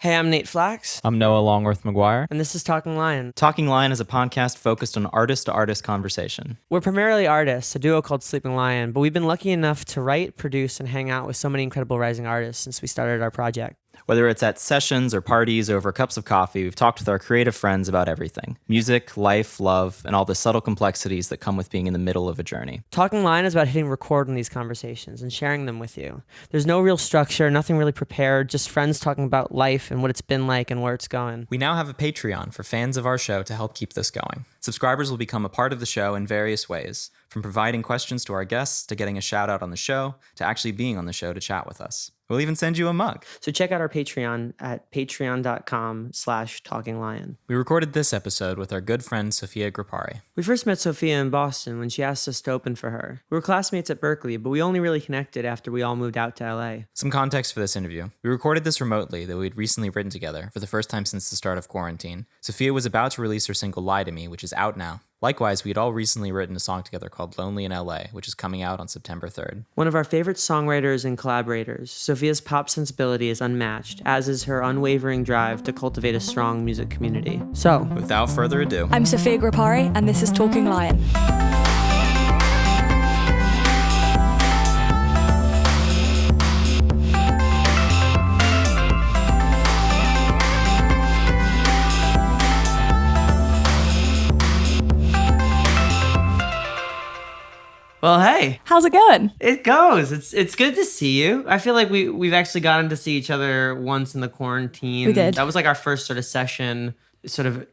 Hey, I'm Nate Flax. I'm Noah Longworth McGuire. And this is Talking Lion. Talking Lion is a podcast focused on artist-to-artist conversation. We're primarily artists, a duo called Sleeping Lion, but we've been lucky enough to write, produce, and hang out with so many incredible rising artists since we started our project. Whether it's at sessions or parties or over cups of coffee, we've talked with our creative friends about everything. Music, life, love, and all the subtle complexities that come with being in the middle of a journey. Talking Lion is about hitting record on these conversations and sharing them with you. There's no real structure, nothing really prepared, just friends talking about life and what it's been like and where it's going. We now have a Patreon for fans of our show to help keep this going. Subscribers will become a part of the show in various ways, from providing questions to our guests, to getting a shout out on the show, to actually being on the show to chat with us. We'll even send you a mug. So check out our Patreon at patreon.com/talkinglion. We recorded this episode with our good friend Sophia Gripari. We first met Sophia in Boston when she asked us to open for her. We were classmates at Berklee, but we only really connected after we all moved out to LA. Some context for this interview. We recorded this remotely, though we'd recently written together for the first time since the start of quarantine. Sophia was about to release her single Lie to Me, which is out now. Likewise, we had all recently written a song together called Lonely in LA, which is coming out on September 3rd. One of our favorite songwriters and collaborators, Sophia's pop sensibility is unmatched, as is her unwavering drive to cultivate a strong music community. So, without further ado, I'm Sophia Gripari, and this is Talking Lion. well, hey, How's it going? it goes. It's good to see you. I feel like we've actually gotten to see each other once in the quarantine. We did. That was like our first sort of session, sort of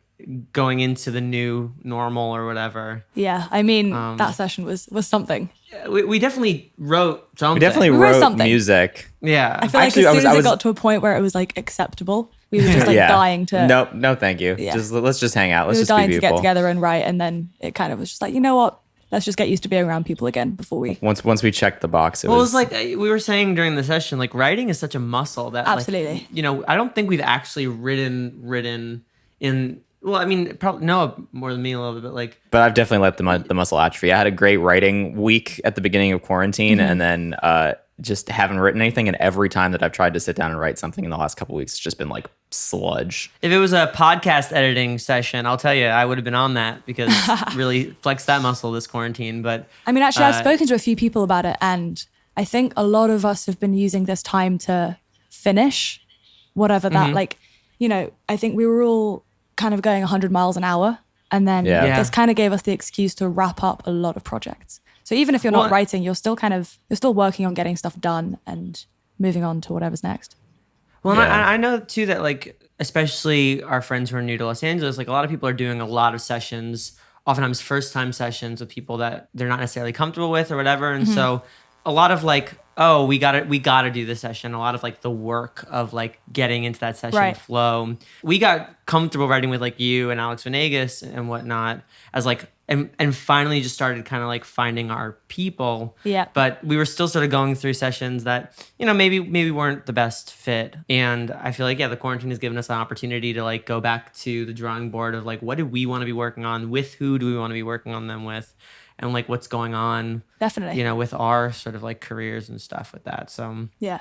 going into the new normal or whatever. Yeah, I mean, that session was something. We definitely wrote something. we definitely We wrote wrote something. music. Yeah. I feel Actually, like I as soon as was- it got to a point where it was like acceptable, we were just like dying to. No, thank you. Yeah. Let's just hang out. We Let's were just be dying to people. get together and write, and then it kind of was just like, you know what? Let's just get used to being around people again before we. Once we checked the box, it Well, was it was like we were saying during the session, like writing is such a muscle that Absolutely. like, I don't think we've actually written in. Well, I mean, probably Noah more than me a little bit, like. But I've definitely let the muscle atrophy. I had a great writing week at the beginning of quarantine, and then just haven't written anything. And every time that I've tried to sit down and write something in the last couple of weeks, it's just been like sludge. If it was a podcast editing session, I'll tell you, I would have been on that because really flex that muscle this quarantine. But I mean, actually, I've spoken to a few people about it, and I think a lot of us have been using this time to finish whatever that, like, I think we were all kind of going 100 miles an hour, and then this kind of gave us the excuse to wrap up a lot of projects. So even if you're not writing, you're still working on getting stuff done and moving on to whatever's next. Well, and I know too that like, especially our friends who are new to Los Angeles, like a lot of people are doing a lot of sessions, oftentimes first time sessions with people that they're not necessarily comfortable with or whatever. And so a lot of like, oh, we gotta do this session. A lot of like the work of like getting into that session flow. We got comfortable writing with like you and Alex Venegas and whatnot as like, and finally just started kind of like finding our people. Yeah. But we were still sort of going through sessions that, maybe weren't the best fit. And I feel like, the quarantine has given us an opportunity to like go back to the drawing board of like, what do we want to be working on? With who do we want to be working on them with? And like what's going on, Definitely. with our sort of like careers and stuff with that. So Yeah.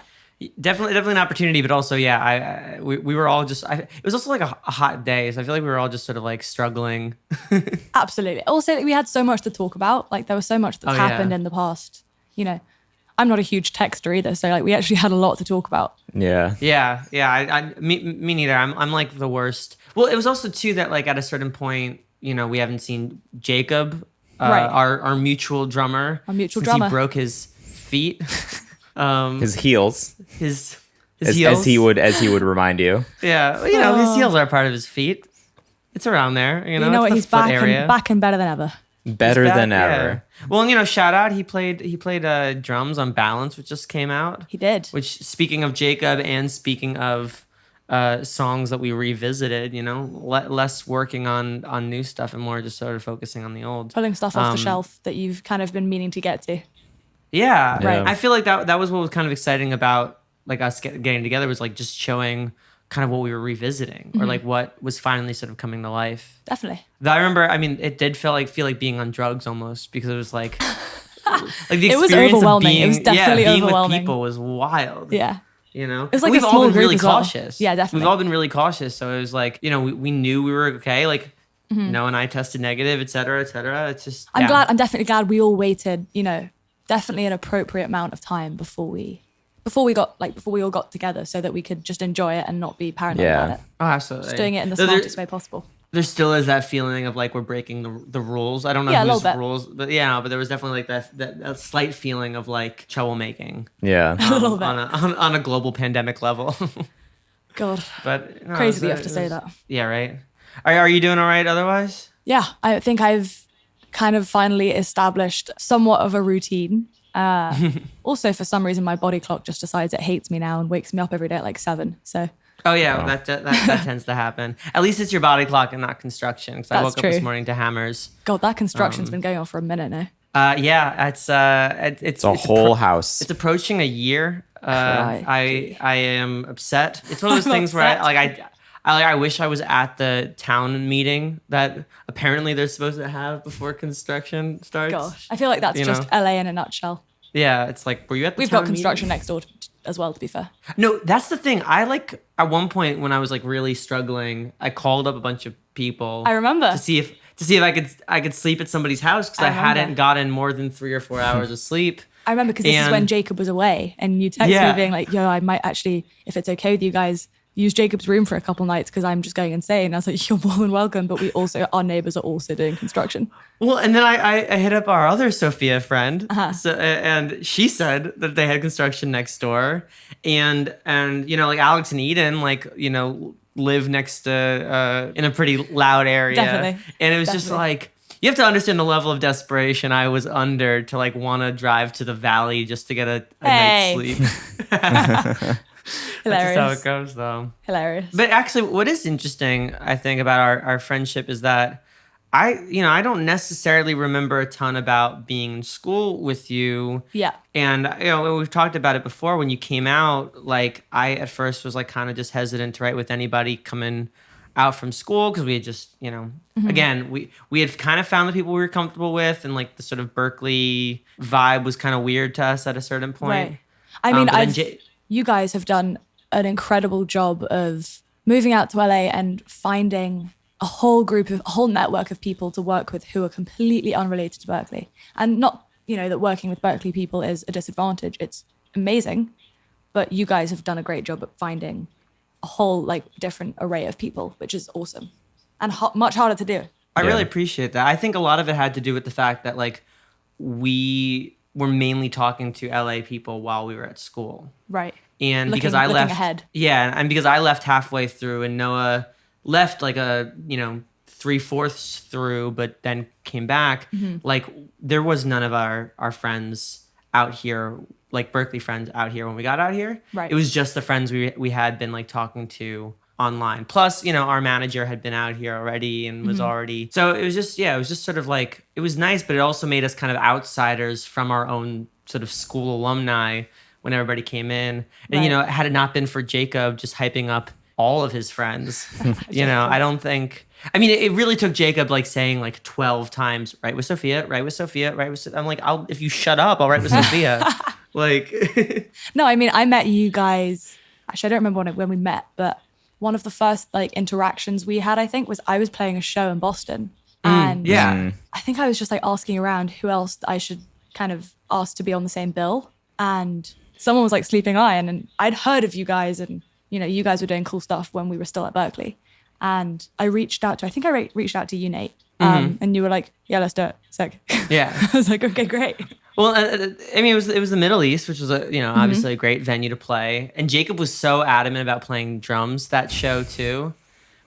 definitely an opportunity, but also, we were all just, it was also like a hot day. So I feel like we were all just sort of like struggling. Absolutely. Also, we had so much to talk about. Like there was so much that's happened in the past. I'm not a huge texter either, so like we actually had a lot to talk about. Yeah. Me neither. I'm like the worst. Well, it was also too that like at a certain point, we haven't seen Jacob, our mutual drummer. Since he broke his feet. His heels. His As heels. as he would remind you. Yeah, his heels are a part of his feet. It's around there. You know what? He's back and better than ever. Better than ever. Well, shout out. He played drums on Balance, which just came out. He did. Which, speaking of Jacob and speaking of songs that we revisited, less working on new stuff and more just sort of focusing on the old. Pulling stuff off the shelf that you've kind of been meaning to get to. Yeah. Right. I feel like that was what was kind of exciting about like us getting together, was like just showing kind of what we were revisiting or like what was finally sort of coming to life. Definitely. I remember, it did feel like being on drugs almost, because it was like the It was experience overwhelming. of being, It was definitely being overwhelming. with people was wild. Yeah. you know? It was like we've a all small been group really as well. cautious. Yeah, definitely. We've all been really cautious. So it was like, you know, we knew we were okay. Like, Noah and I tested negative, et cetera, et cetera. It's just, I'm definitely glad we all waited, you know, definitely an appropriate amount of time before we all got together so that we could just enjoy it and not be paranoid about it. Oh, absolutely. Just doing it in the Though smartest way possible. There still is that feeling of like we're breaking the rules. I don't know Yeah, a whose little bit. rules, but yeah, but there was definitely like that slight feeling of like troublemaking Yeah. A little bit. on a global pandemic level. God. But no, Crazy that you have to say that. Yeah, right. Are you doing all right otherwise? Yeah, I think I've kind of finally established somewhat of a routine. Also, for some reason, my body clock just decides it hates me now and wakes me up every day at like 7. So. Oh yeah, that tends to happen. At least it's your body clock and not construction. Because I woke up this morning to hammers. God, that construction's been going on for a minute now. Yeah, it's a whole house. It's approaching a year. I am upset. It's one of those things where I wish I was at the town meeting that apparently they're supposed to have before construction starts. Gosh, I feel like that's just LA in a nutshell. Yeah, it's like, were you at the We've town got construction meeting? next door as well, to be fair. No, that's the thing. I like, at one point when I was like really struggling, I called up a bunch of people. I remember. To see if I could sleep at somebody's house because I hadn't gotten more than 3 or 4 hours of sleep. I remember because this is when Jacob was away and you texted me being like, yo, I might actually, if it's okay with you guys, use Jacob's room for a couple nights because I'm just going insane. I was like, you're more than welcome. But our neighbors are also doing construction. Well, and then I hit up our other Sophia friend. So, and she said that they had construction next door. And you know, like Alex and Eden, like, you know, live next to, in a pretty loud area. Definitely. And it was just like, you have to understand the level of desperation I was under to like want to drive to the valley just to get a night's sleep. Hilarious. That's just how it goes, though. Hilarious. But actually, what is interesting, I think, about our friendship is that I don't necessarily remember a ton about being in school with you. Yeah. And, you know, we've talked about it before. When you came out, like, I at first was like kind of just hesitant to write with anybody coming out from school because we had just, you know, again, we had kind of found the people we were comfortable with, and like the sort of Berklee vibe was kind of weird to us at a certain point. Right. I mean, you guys have done an incredible job of moving out to LA and finding a whole network of people to work with who are completely unrelated to Berklee. And not, you know, that working with Berklee people is a disadvantage. It's amazing. But you guys have done a great job at finding a whole like different array of people, which is awesome and much harder to do. I really appreciate that. I think a lot of it had to do with the fact that like we were mainly talking to LA people while we were at school. Right. And because I left ahead. Yeah, and because I left halfway through and Noah left like a, you know, 3/4 through, but then came back, like there was none of our friends out here, like Berklee friends out here when we got out here. Right. It was just the friends we had been like talking to online. Plus, you know, our manager had been out here already and was already, so it was just sort of like, it was nice, but it also made us kind of outsiders from our own sort of school alumni when everybody came in. And, you know, had it not been for Jacob just hyping up all of his friends, you know, I don't think, I mean, it really took Jacob like saying like 12 times, write with Sophia, write with Sophia, write with I'm like, if you shut up, I'll write with Sophia. Like, no, I mean, I met you guys, actually, I don't remember when we met, but one of the first like interactions we had, I think, was I was playing a show in Boston. And I think I was just like asking around who else I should kind of ask to be on the same bill. And someone was like Sleeping Iron, and I'd heard of you guys, and you know, you guys were doing cool stuff when we were still at Berklee. And I reached out to you, Nate, and you were like, yeah, let's do it. Sick. Yeah. I was like, okay, great. Well, I mean, it was the Middle East, which was obviously a great venue to play. And Jacob was so adamant about playing drums that show too,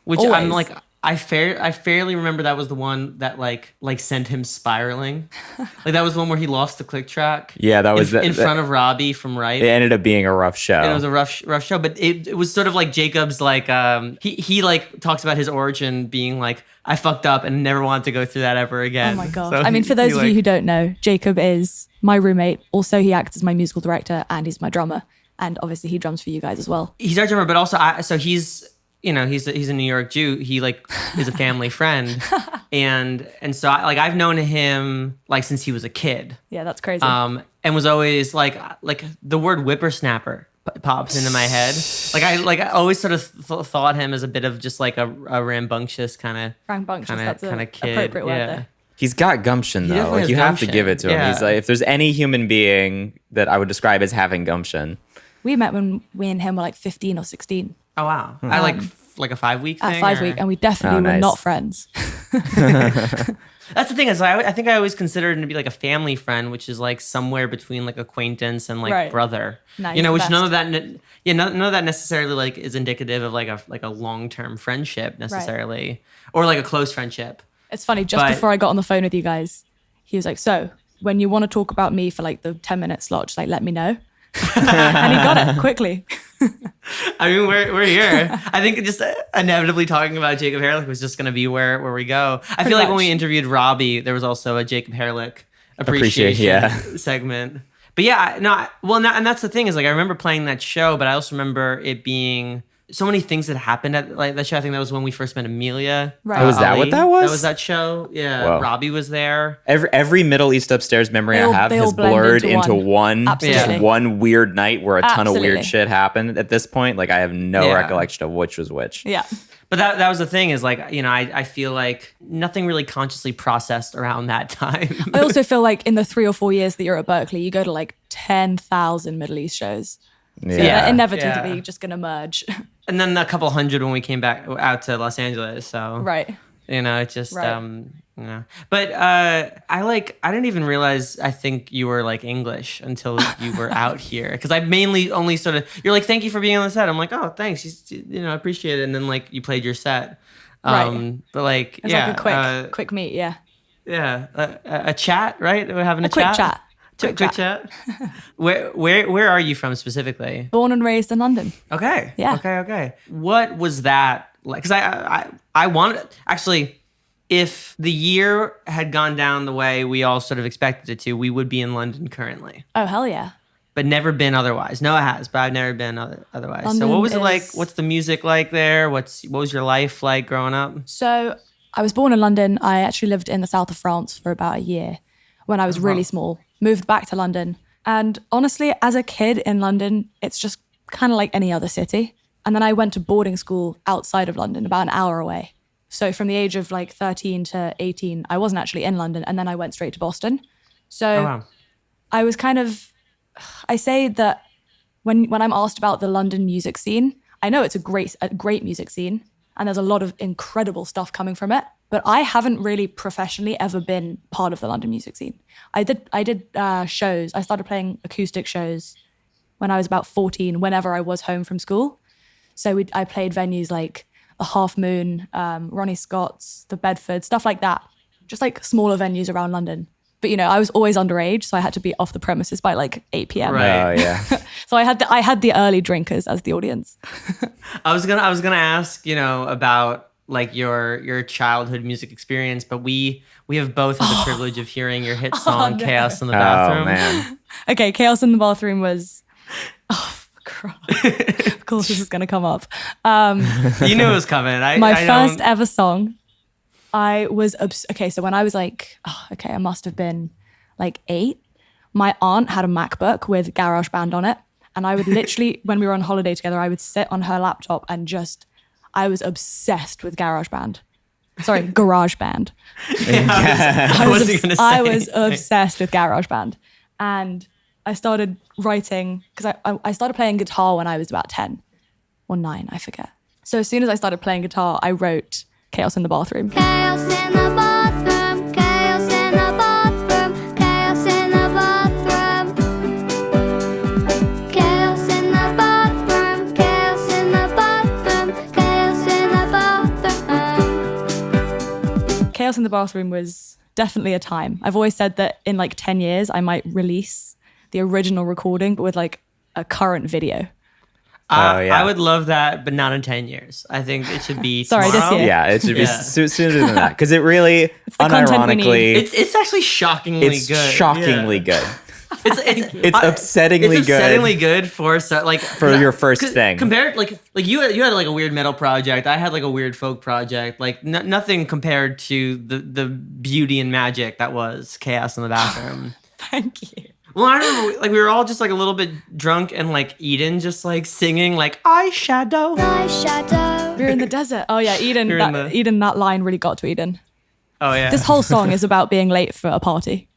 which Always. I'm like, I fairly remember that was the one that like sent him spiraling. Like that was the one where he lost the click track. Yeah, that was in front of Robbie from Right. It ended up being a rough show. And it was a rough show, but it was sort of like Jacob's like he like talks about his origin being like, I fucked up and never wanted to go through that ever again. Oh my God. So I mean, for those of you who don't know, Jacob is my roommate. Also, he acts as my musical director and he's my drummer. And obviously he drums for you guys as well. He's our drummer, but also so he's, you know, he's a New York Jew. He like is a family friend. And so I've known him like since he was a kid. Yeah, that's crazy. And was always like the word whippersnapper pops into my head. I always sort of thought him as a bit of just like a rambunctious kind Rambunctious, that's of an kid. appropriate word there. He's got gumption, He though. definitely Like, has you have to gumption. give it to him. Yeah. He's like, if there's any human being that I would describe as having gumption. We met when we and him were like 15 or 16. Oh wow! I like a 5-week thing. At 5 or- week, and we definitely were nice. not friends. That's the thing is, I think I always considered him to be like a family friend, which is like somewhere between like acquaintance and like Right. brother. No, you know, he's which the none of that, none of that necessarily like is indicative of like a long-term friendship necessarily, or like a close friendship. It's funny, just But- before I got on the phone with you guys, he was like, so when you want to talk about me for like the 10-minute slot, just like let me know. And he got it quickly. I mean, we're here. I think just inevitably talking about Jacob Harelick was just going to be where we go. I feel like when much. we interviewed Robbie, there was also a Jacob Harelick appreciation yeah. segment. But yeah, and that's the thing is like I remember playing that show, but I also remember it being so many things that happened at like that show. I think that was when we first met Amelia. Right. Oh, was that Ali. what that was? That was that show. Yeah, Whoa. Robbie was there. Every Middle East upstairs memory They I all- have they all has blend blurred into into one Absolutely. just one weird night where a ton of Absolutely. weird shit happened. At this point, like I have no Yeah. recollection of which was which. Yeah. But that was the thing is like, you know, I feel like nothing really consciously processed around that time. I also feel like in the 3 or 4 years that you're at Berklee, you go to like 10,000 Middle East shows. So Yeah. they're inevitably Yeah. just going to merge. And then a couple hundred when we came back out to Los Angeles. So, Right. you know, it just, Right. you know. But I didn't even realize, I think you were like English until you were out here. Because I mainly only sort of, you're like, thank you for being on the set. I'm like, oh, thanks. You know, I appreciate it. And then like you played your set. Right. But like, It's yeah. like a quick meet, yeah. Yeah. A chat, right? We're having a quick chat. chat. Quick chat. Where are you from specifically? Born and raised in London. Okay. Yeah. Okay. What was that like? Because I wanted actually, if the year had gone down the way we all sort of expected it to, we would be in London currently, Oh, hell yeah. but never been otherwise. Noah has, but I've never been otherwise. So London what was it like? is- What's the music like there? What was your life like growing up? So I was born in London. I actually lived in the south of France for about a year when I was really small. Moved back to London. And honestly, as a kid in London, it's just kind of like any other city. And then I went to boarding school outside of London, about an hour away. So from the age of like 13 to 18, I wasn't actually in London. And then I went straight to Boston. So Oh wow. I was kind of, I say that when I'm asked about the London music scene, I know it's a great music scene and there's a lot of incredible stuff coming from it, but I haven't really professionally ever been part of the London music scene. I did shows. I started playing acoustic shows when I was about 14, whenever I was home from school. So I played venues like the Half Moon, Ronnie Scott's, the Bedford, stuff like that. Just like smaller venues around London. But you know, I was always underage, so I had to be off the premises by like 8 p.m. Right. Oh yeah. So I had the early drinkers as the audience. I was gonna ask, you know, about like your childhood music experience, but we have both had the privilege of hearing your hit song no. "Chaos in the Oh Bathroom." man. Okay, Chaos in the Bathroom was, of course this is gonna come up. You knew it was coming. My I first don't- ever song. I was okay. So when I was like, I must have been like 8. My aunt had a MacBook with GarageBand on it, and I would literally, when we were on holiday together, I would sit on her laptop and I was obsessed with GarageBand. Sorry, GarageBand. I wasn't gonna say I was anything. obsessed with GarageBand, and I started writing because I started playing guitar when I was about 10 or 9, I forget. So as soon as I started playing guitar, I wrote Chaos in the Bathroom. Chaos in the bathroom, chaos in the bathroom, chaos in the bathroom. Chaos in the bathroom, chaos in the bathroom, chaos in the bathroom. Chaos in the Bathroom was definitely a time. I've always said that in like 10 years, I might release the original recording, but with like a current video. Oh, yeah. I would love that, but not in 10 years. I think it should be Sorry, this tomorrow. year. Yeah, it should be Yeah. sooner than that because it really, the content we unironically, need. It's actually shockingly it's good. shockingly Yeah. good. It's upsettingly good. upsettingly good for like For your first thing. Compared like you had like a weird metal project. I had like a weird folk project. Like nothing compared to the beauty and magic that was Chaos in the Bathroom. Thank you. Well, I remember like we were all just like a little bit drunk and like Eden just like singing like eyeshadow. Eyeshadow. We were in the desert. Oh yeah, Eden. You're in the- Eden. That line really got to Eden. Oh yeah. This whole song is about being late for a party.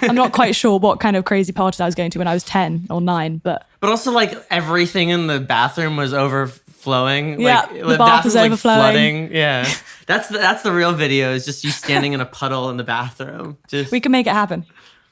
I'm not quite sure what kind of crazy parties I was going to when I was 10 or 9, but But also like everything in the bathroom was overflowing. Yeah, like, the bath was like overflowing. flooding. Yeah. That's the real video is just you standing in a puddle in the bathroom. Just we can make it happen.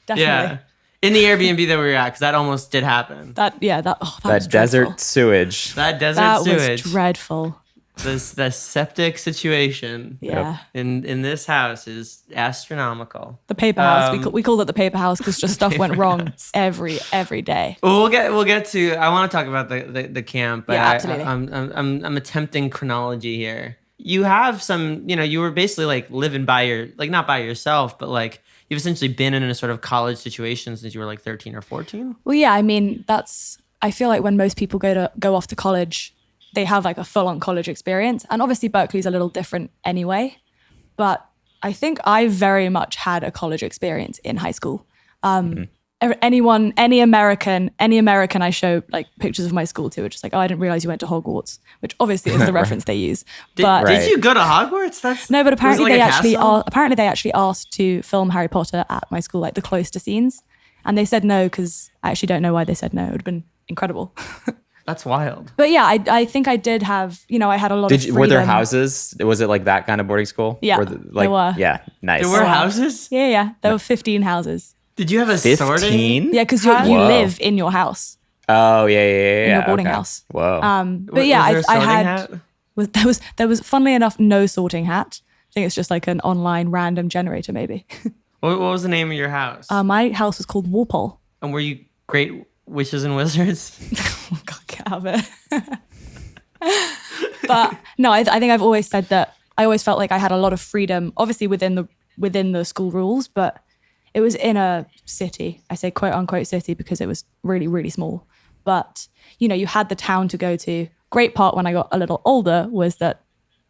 Definitely. yeah. In the Airbnb that we were at, because that almost did happen. That was That desert dreadful. sewage. That desert That sewage. was dreadful. The septic situation Yeah. in this house is astronomical. The paper house. We called it the paper house because just stuff went Paper wrong house. every day. Well, we'll get to. I want to talk about the camp, but Yeah, absolutely. I'm attempting chronology here. You have some, you were basically like living by not by yourself, but like you've essentially been in a sort of college situation since you were like 13 or 14. Well, yeah. I mean, I feel like when most people go off to college, they have like a full-on college experience, and obviously Berklee's a little different anyway. But I think I very much had a college experience in high school. Any American I show like pictures of my school to, are just like, oh, I didn't realize you went to Hogwarts, which obviously is the reference they use. But Right. Did you go to Hogwarts? no, but apparently was it like a castle? apparently they actually asked to film Harry Potter at my school, like the cloister scenes, and they said no because I actually don't know why they said no. It would have been incredible. That's wild. But yeah, I think I did have, I had a lot of freedom. Were there houses? Was it like that kind of boarding school? Yeah, Like, there were. Yeah, nice. There were Wow. houses? Yeah. There were 15 houses. Did you have a sorting? 15? Yeah, because you Whoa. live in your house, Oh, yeah. in your boarding house. Whoa. But yeah, Was there a I sorting had. hat? There was funnily enough no sorting hat. I think it's just like an online random generator maybe. What was the name of your house? My house was called Walpole. And were you great witches and wizards? Oh God, get out of it. But no, I think I've always said that I always felt like I had a lot of freedom, obviously within the school rules, but it was in a city. I say quote unquote city because it was really, really small. But, you had the town to go to. Great part when I got a little older was that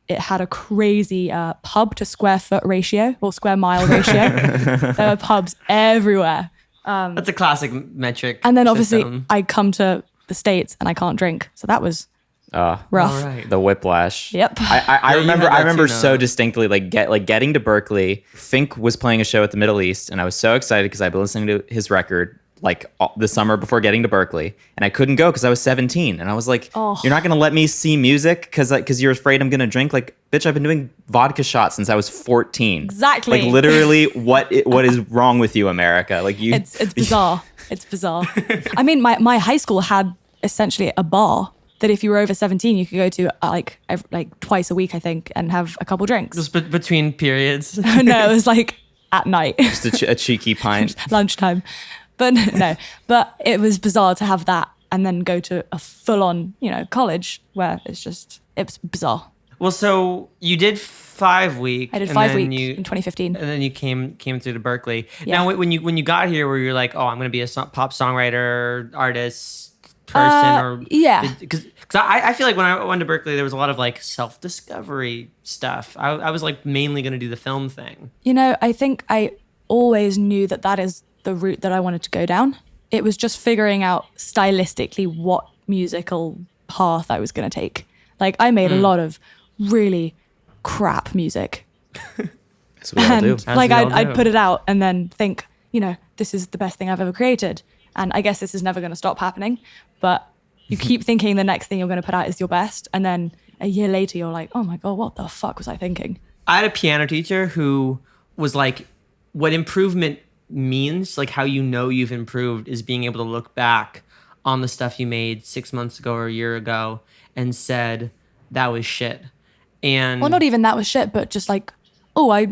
it had a crazy pub to square foot ratio or square mile ratio. There were pubs everywhere. That's a classic metric. And then obviously system. I come to the States and I can't drink. So that was rough. All right. The whiplash. Yep. I you remember. had I that remember too, so no? distinctly, getting to Berklee. Fink was playing a show at the Middle East, and I was so excited because I'd been listening to his record the summer before getting to Berklee, and I couldn't go because I was 17, and I was like, "You're not gonna let me see music because you're afraid I'm gonna drink." Like, bitch, I've been doing vodka shots since I was 14. Exactly. Like, literally, what is wrong with you, America? Like, you. It's bizarre. It's bizarre. I mean, my high school had essentially a bar that if you were over 17, you could go to like twice a week, I think, and have a couple drinks. Just between periods. No, it was like at night, Just a cheeky pint. lunchtime. But no, but it was bizarre to have that and then go to a full-on, college where it's bizarre. Well, so you did 5 weeks. I did and 5 then weeks in 2015. And then you came through to Berklee. Yeah. Now, when you got here, were you like, oh, I'm going to be a pop songwriter, artist, person, or yeah. Because I feel like when I went to Berklee, there was a lot of like self-discovery stuff. I was like mainly going to do the film thing. I think I always knew that is the route that I wanted to go down. It was just figuring out stylistically what musical path I was going to take. Like I made a lot of really crap music. That's what we all do. As Like we all I'd do. put it out and then think, this is the best thing I've ever created. And I guess this is never going to stop happening. But you keep thinking the next thing you're going to put out is your best. And then a year later, you're like, oh my God, what the fuck was I thinking? I had a piano teacher who was like, what improvement means, like how you've improved, is being able to look back on the stuff you made 6 months ago or a year ago and said, that was shit. And Well, not even that was shit, but just like, oh, I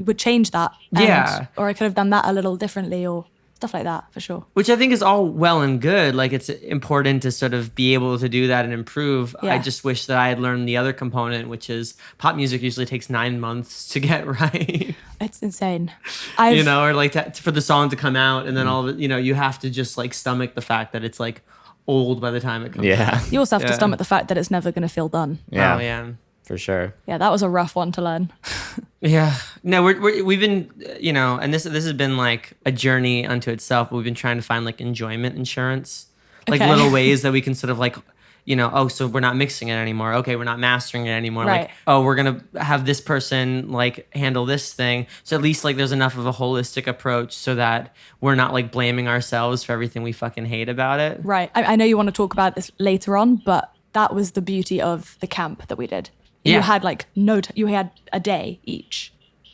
would change that. Yeah. Or I could have done that a little differently or stuff like that, for sure. which I think is all well and good. Like it's important to sort of be able to do that and improve. Yeah. I just wish that I had learned the other component, which is pop music usually takes 9 months to get right. It's insane. Or like for the song to come out, and then all of it, you have to just like stomach the fact that it's like old by the time it comes out. Yeah, You also have to Yeah. stomach the fact that it's never going to feel done. yeah, Oh, yeah. for sure. Yeah, that was a rough one to learn. Yeah. No, we've been, and this has been like a journey unto itself. But we've been trying to find like enjoyment insurance, like Okay. little ways that we can sort of like, oh, so we're not mixing it anymore. Okay, we're not mastering it anymore. Right. Like, oh, we're gonna have this person like handle this thing. So at least like there's enough of a holistic approach so that we're not like blaming ourselves for everything we fucking hate about it. Right. I know you want to talk about this later on, but that was the beauty of the camp that we did. Yeah. You had like you had a day each,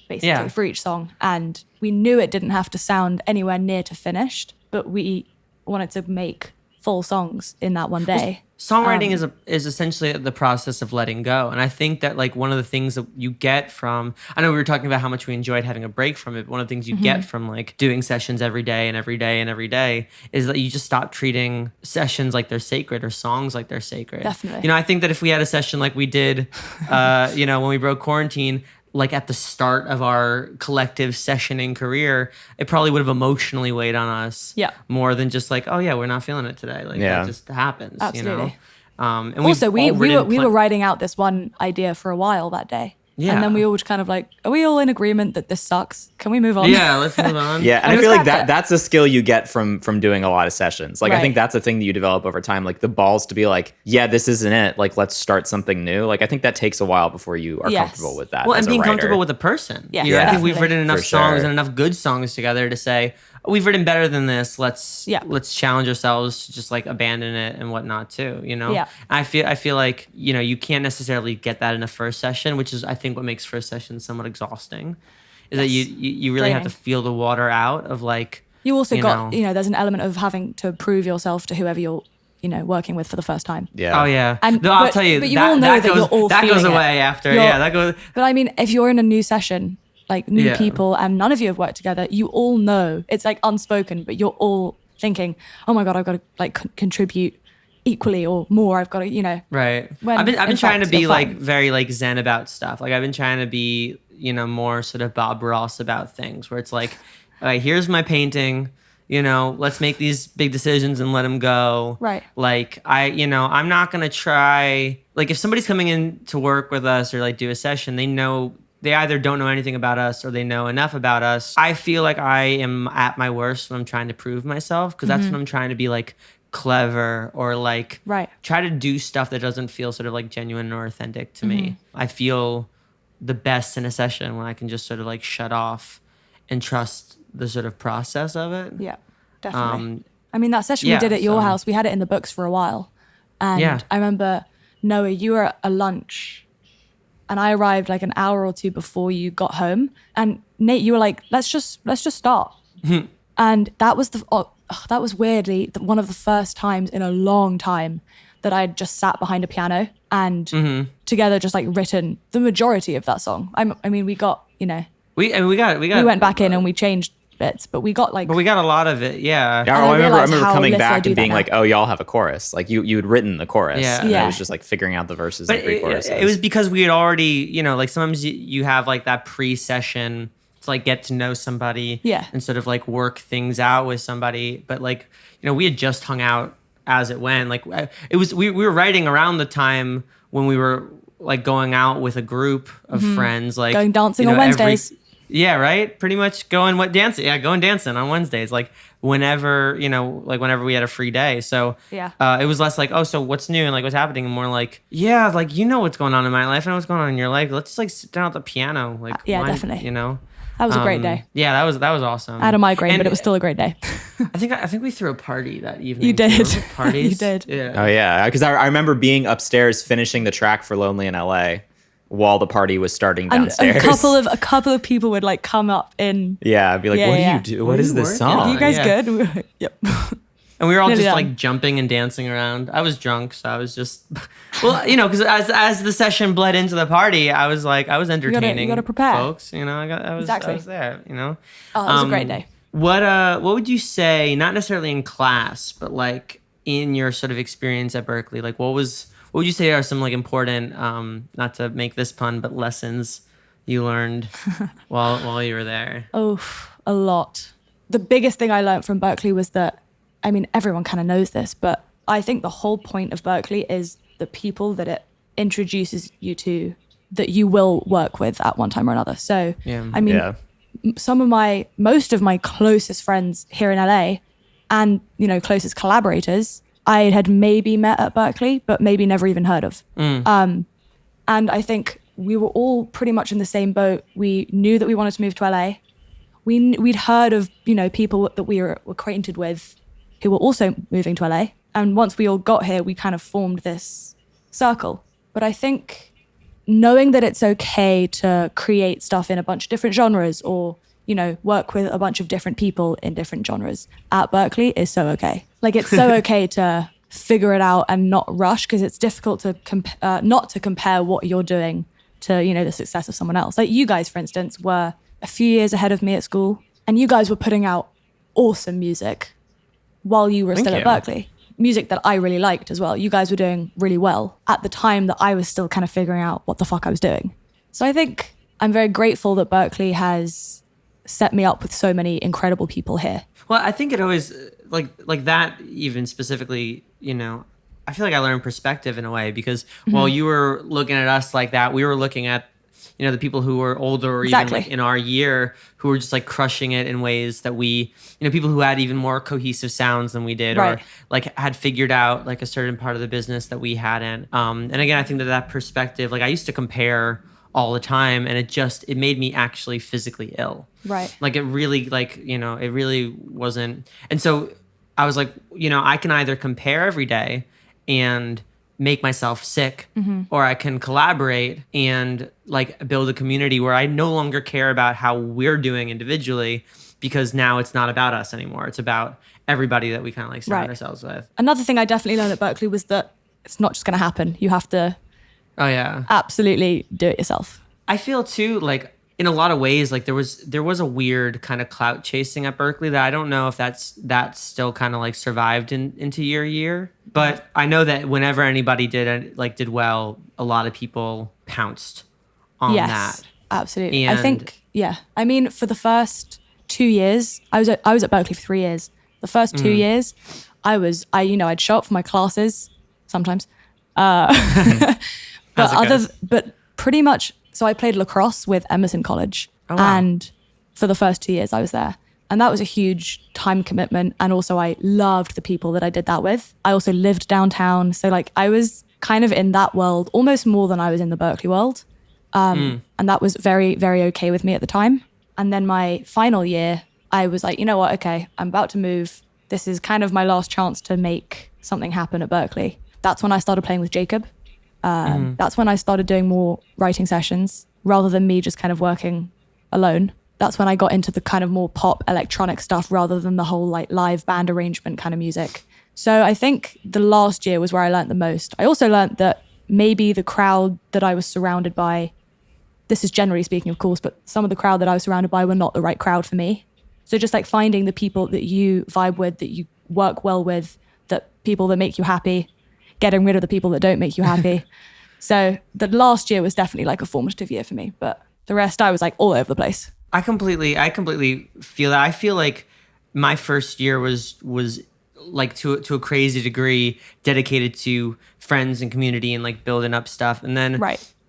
basically, Yeah. for each song. And we knew it didn't have to sound anywhere near to finished, but we wanted to make full songs in that one day. Songwriting is essentially the process of letting go. And I think that like one of the things that you get from, I know we were talking about how much we enjoyed having a break from it, but one of the things you get from like doing sessions every day and every day and every day is that you just stop treating sessions like they're sacred or songs like they're sacred. Definitely. I think that if we had a session like we did, when we broke quarantine, like at the start of our collective sessioning career, it probably would have emotionally weighed on us Yeah. more than just like, oh yeah, we're not feeling it today. Like Yeah. that just happens, Absolutely. And Also, we we've all written were writing out this one idea for a while that day. Yeah. And then we all just kind of like, are we all in agreement that this sucks? Can we move on? Yeah, let's move on. Yeah, and I And feel like scrap it. that's a skill you get from doing a lot of sessions. Like I think Right. that's a thing that you develop over time, like the balls to be like, yeah, this isn't it. Like let's start something new. Like I think that takes a while before you are Yes. comfortable with that. Well, as and a being writer. comfortable with a person. Yes, I think we've definitely. written enough For songs sure. and enough good songs together to say we've written better than this. Let's challenge ourselves to just like abandon it and whatnot too. Yeah. I feel like you can't necessarily get that in a first session, which is I think what makes first session somewhat exhausting. Is that you really have to Draining. feel the water out of like. You also got, know. there's an element of having to prove yourself to whoever you're, working with for the first time. Yeah. Oh yeah. And- no, I'll but- tell you but you that, all know that that goes you're all that goes feeling it. away after. You're- Yeah, that goes. But I mean, if you're in a new session, like new Yeah. people and none of you have worked together, you all know it's like unspoken, but you're all thinking, oh my God, I've got to like contribute equally or more. I've got to, Right. When, I've been in trying to fact, be you're like fine. very like zen about stuff. Like I've been trying to be, more sort of Bob Ross about things where it's like, all right, here's my painting, let's make these big decisions and let them go. Right. Like I'm not going to try, like if somebody's coming in to work with us or like do a session, they either don't know anything about us or they know enough about us. I feel like I am at my worst when I'm trying to prove myself because that's when I'm trying to be like clever or like Right. try to do stuff that doesn't feel sort of like genuine or authentic to me. I feel the best in a session when I can just sort of like shut off and trust the sort of process of it. Yeah, definitely. Um, I mean, that session yeah, we did at your so- house, we had it in the books for a while. And Yeah. I remember, Noah, you were at a lunch and I arrived like an hour or two before you got home. And Nate, you were like, let's just start. And that was that was weirdly one of the first times in a long time that I'd just sat behind a piano and together just like written the majority of that song. I mean, we got, we went back in and we changed bits, but we got like, but we got a lot of it. Yeah. Yeah, And I I remember realized how coming little I back do and that being now. like, "Oh, y'all have a chorus." Like you'd written the chorus, Yeah. and Yeah. it was just like figuring out the verses But and pre-choruses. it was because we had already, like sometimes you have like that pre-session to like get to know somebody Yeah. and sort of like work things out with somebody. But like, we had just hung out as it went. Like we were writing around the time when we were like going out with a group of friends, like Going dancing on Wednesdays. Yeah, right. Pretty much going dancing. Yeah, going dancing on Wednesdays. Like whenever, whenever we had a free day. So Yeah. it was less like, oh, so what's new and like what's happening, and more like, yeah, like what's going on in my life and what's going on in your life. Let's just like sit down at the piano. Like yeah, definitely. That was a great day. Yeah, that was awesome. I had a migraine, And but it was still a great day. I think we threw a party that evening. You too. did. Remember parties. You did. Yeah. Oh yeah, because I remember being upstairs finishing the track for "Lonely in L.A." while the party was starting And downstairs. a couple of people would like come up in. yeah, I'd be like, Yeah, "What yeah. do you do? What What are is you this working song?" on? You guys yeah. good? We were like, yep. And we were all Nearly just done. like jumping and dancing around. I was drunk, so I was just, well, because as the session bled into the party, I was entertaining. gotta prepare. folks. I was Exactly. there. Oh, it was a great day. What would you say? Not necessarily in class, but like in your sort of experience at Berklee, like what would you say are some like important, not to make this pun, but lessons you learned while you were there? Oh, a lot. The biggest thing I learned from Berklee was that, I mean, everyone kind of knows this, but I think the whole point of Berklee is the people that it introduces you to that you will work with at one time or another. So, Yeah. I mean, most of my closest friends here in LA and, you know, closest collaborators, I had maybe met at Berklee, but maybe never even heard of. And I think we were all pretty much in the same boat. We knew that we wanted to move to LA. We'd heard of, you know, people that we were acquainted with who were also moving to LA. And once we all got here, we kind of formed this circle. But I think knowing that it's okay to create stuff in a bunch of different genres or, you know, work with a bunch of different people in different genres at Berklee is so okay. Like, it's so okay to figure it out and not rush, because it's difficult to not to compare what you're doing to, you know, the success of someone else. Like you guys, for instance, were a few years ahead of me at school, and you guys were putting out awesome music while you were still at Berklee. Music that I really liked as well. You guys were doing really well at the time that I was still kind of figuring out what the fuck I was doing. So I think I'm very grateful that Berklee has set me up with so many incredible people here. Well, I think it always, like that even specifically, you know, I feel like I learned perspective in a way, because while you were looking at us like that, we were looking at, you know, the people who were older or even like in our year who were just like crushing it in ways that we, you know, people who had even more cohesive sounds than we did, or like had figured out like a certain part of the business that we hadn't. And again, I think that perspective, like I used to compare all the time, and it made me actually physically ill. Right. Like it really, like, you know, it really wasn't. And so I was like, you know, I can either compare every day and make myself sick, or I can collaborate and like build a community where I no longer care about how we're doing individually, because now it's not about us anymore. It's about everybody that we kind of like surround ourselves with. Another thing I definitely learned at Berklee was that it's not just going to happen. You have to absolutely do it yourself. I feel too, like in a lot of ways, like there was a weird kind of clout chasing at Berklee that I don't know if that's still kind of like survived into your year. But I know that whenever anybody did well, a lot of people pounced on that. Absolutely. And I think, I mean, for the first 2 years, I was at Berklee for 3 years. The first 2 years, I'd show up for my classes sometimes. But pretty much, so I played lacrosse with Emerson College. Oh, wow. And for the first 2 years I was there. And that was a huge time commitment. And also I loved the people that I did that with. I also lived downtown. So like I was kind of in that world almost more than I was in the Berklee world. And that was very, very okay with me at the time. And then my final year, I was like, you know what? Okay, I'm about to move. This is kind of my last chance to make something happen at Berklee. That's when I started playing with Jacob. That's when I started doing more writing sessions rather than me just kind of working alone. That's when I got into the kind of more pop electronic stuff rather than the whole like live band arrangement kind of music. So I think the last year was where I learned the most. I also learned that maybe the crowd that I was surrounded by, this is generally speaking, of course, but some of the crowd that I was surrounded by were not the right crowd for me. So just like finding the people that you vibe with, that you work well with, that people that make you happy, getting rid of the people that don't make you happy. So the last year was definitely like a formative year for me, but the rest I was like all over the place. I completely feel that. I feel like my first year was like to a crazy degree dedicated to friends and community and like building up stuff. And then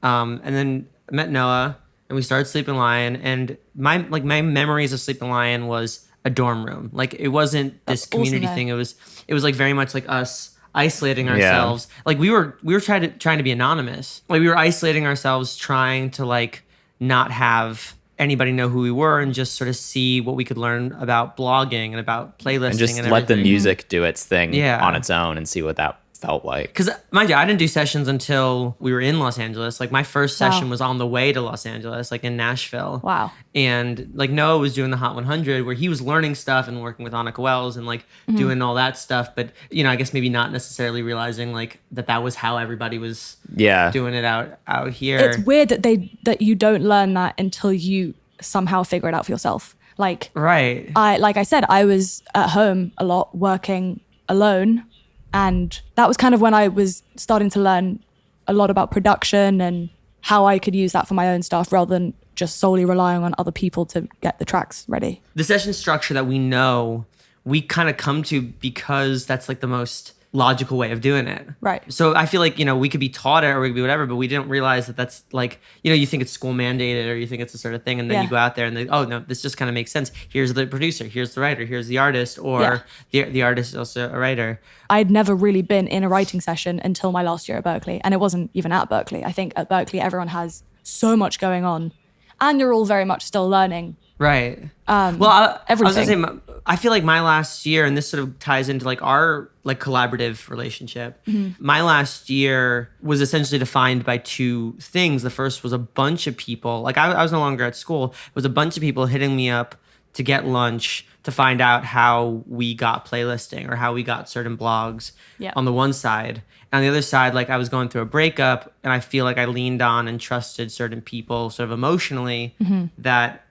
and then I met Noah and we started Sleeping Lion, and my memories of Sleeping Lion was a dorm room. Like it wasn't this community thing. It was like very much like us isolating ourselves. Like we were trying to be anonymous. Like we were isolating ourselves, trying to like not have anybody know who we were, and just sort of see what we could learn about blogging and about playlisting and just and let the music do its thing on its own and see what that felt like. Because mind you, I didn't do sessions until we were in Los Angeles. Like my first session was on the way to Los Angeles, like in Nashville. Wow. And like Noah was doing the Hot 100 where he was learning stuff and working with Annika Wells and like doing all that stuff. But, you know, I guess maybe not necessarily realizing like that was how everybody was doing it out here. It's weird that you don't learn that until you somehow figure it out for yourself. Like, like I said, I was at home a lot working alone. And that was kind of when I was starting to learn a lot about production and how I could use that for my own stuff rather than just solely relying on other people to get the tracks ready. The session structure that we know, we kind of come to because that's like the most logical way of doing it. Right. So I feel like, we could be taught it or we could be whatever, but we didn't realize that that's like, you think it's school mandated or you think it's a sort of thing. And then Yeah. you go out there and oh no, this just kind of makes sense. Here's the producer, here's the writer, here's the artist, or the artist is also a writer. I'd never really been in a writing session until my last year at Berklee. And it wasn't even at Berklee. I think at Berklee, everyone has so much going on and you're all very much still learning. Right. Well, I was everything. gonna say, I feel like my last year, and this sort of ties into like our like collaborative relationship. My last year was essentially defined by two things. The first was a bunch of people. Like I was no longer at school. It was a bunch of people hitting me up to get lunch to find out how we got playlisting or how we got certain blogs on the one side. And on the other side, like I was going through a breakup, and I feel like I leaned on and trusted certain people sort of emotionally that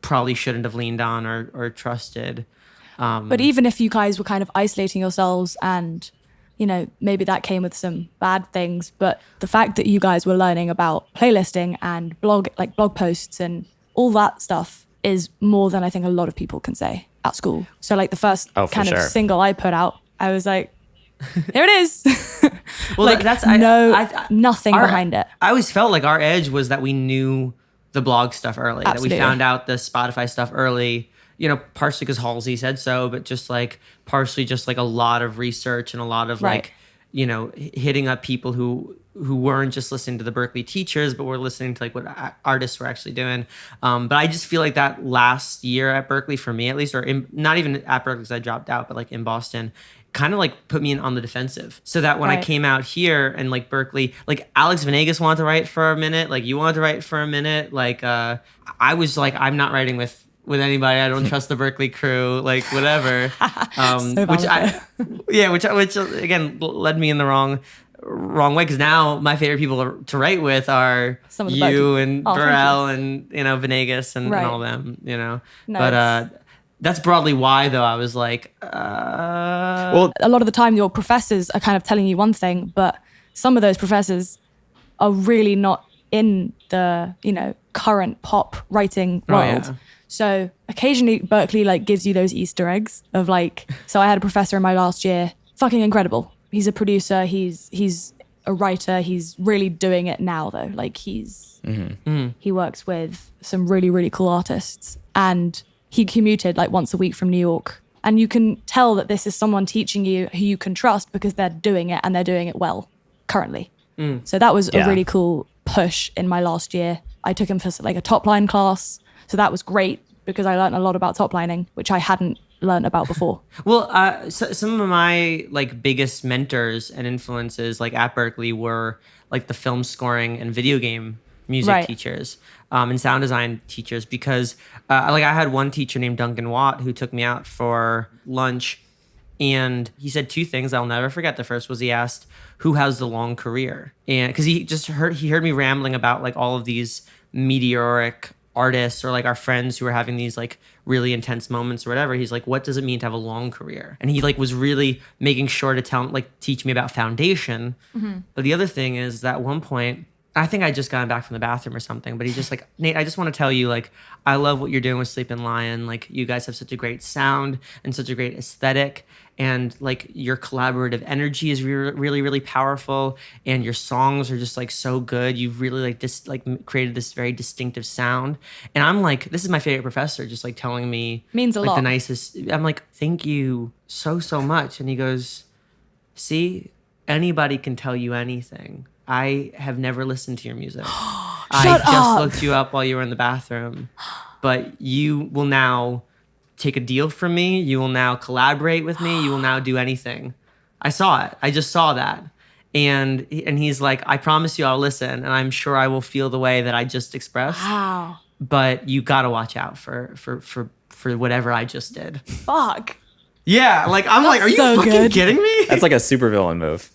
probably shouldn't have leaned on or trusted. But even if you guys were kind of isolating yourselves and, maybe that came with some bad things, but the fact that you guys were learning about playlisting and blog posts and all that stuff is more than I think a lot of people can say at school. So like the first kind of single I put out, I was like, here it is. Well, like that's nothing behind it. I always felt like our edge was that we knew the blog stuff early, Absolutely. that we found out the Spotify stuff early, partially because Halsey said so, but just like partially just like a lot of research and a lot of like, hitting up people who weren't just listening to the Berklee teachers, but were listening to like what artists were actually doing. But I just feel like that last year at Berklee, for me at least, not even at Berklee because I dropped out, but like in Boston, kind of like put me on the defensive, so that when I came out here and like Berklee, like Alex Venegas wanted to write for a minute, like you wanted to write for a minute, like I was like, I'm not writing with anybody. I don't trust the Berklee crew, like whatever. Which again led me in the wrong way, because now my favorite people to write with are Some of the you and Burrell and Venegas and all them. No, but that's broadly why, though, I was like, well, a lot of the time your professors are kind of telling you one thing, but some of those professors are really not in the, current pop writing world. Oh, yeah. So occasionally Berklee like gives you those Easter eggs of like, so I had a professor in my last year, fucking incredible. He's a producer, he's a writer, he's really doing it now though. Like he works with some really, really cool artists, and he commuted like once a week from New York. And you can tell that this is someone teaching you who you can trust because they're doing it and they're doing it well currently. So that was a really cool push in my last year. I took him for like a top line class. So that was great because I learned a lot about top lining, which I hadn't learned about before. Well, so some of my like biggest mentors and influences like at Berklee were like the film scoring and video game music teachers and sound design teachers, because like I had one teacher named Duncan Watt who took me out for lunch, and he said two things I'll never forget. The first was he asked, who has the long career? And because he heard me rambling about like all of these meteoric artists or like our friends who were having these like really intense moments or whatever. He's like, what does it mean to have a long career? And he like was really making sure to teach me about foundation. But the other thing is that at one point, I think I just gotten back from the bathroom or something, but he's just like, Nate, I just want to tell you, like, I love what you're doing with Sleeping Lion. Like, you guys have such a great sound and such a great aesthetic. And like your collaborative energy is really, really powerful. And your songs are just like so good. You've really like created this very distinctive sound. And I'm like, this is my favorite professor, just like telling me means a like lot. The nicest. I'm like, thank you so much. And he goes, see, anybody can tell you anything. I have never listened to your music. I just looked you up while you were in the bathroom. But you will now take a deal from me. You will now collaborate with me. You will now do anything. I saw it. I just saw that. And he's like, I promise you I'll listen. And I'm sure I will feel the way that I just expressed. Wow. But you got to watch out for whatever I just did. Fuck. Yeah. Like, I'm like, are you so fucking good. kidding me? That's like a supervillain move.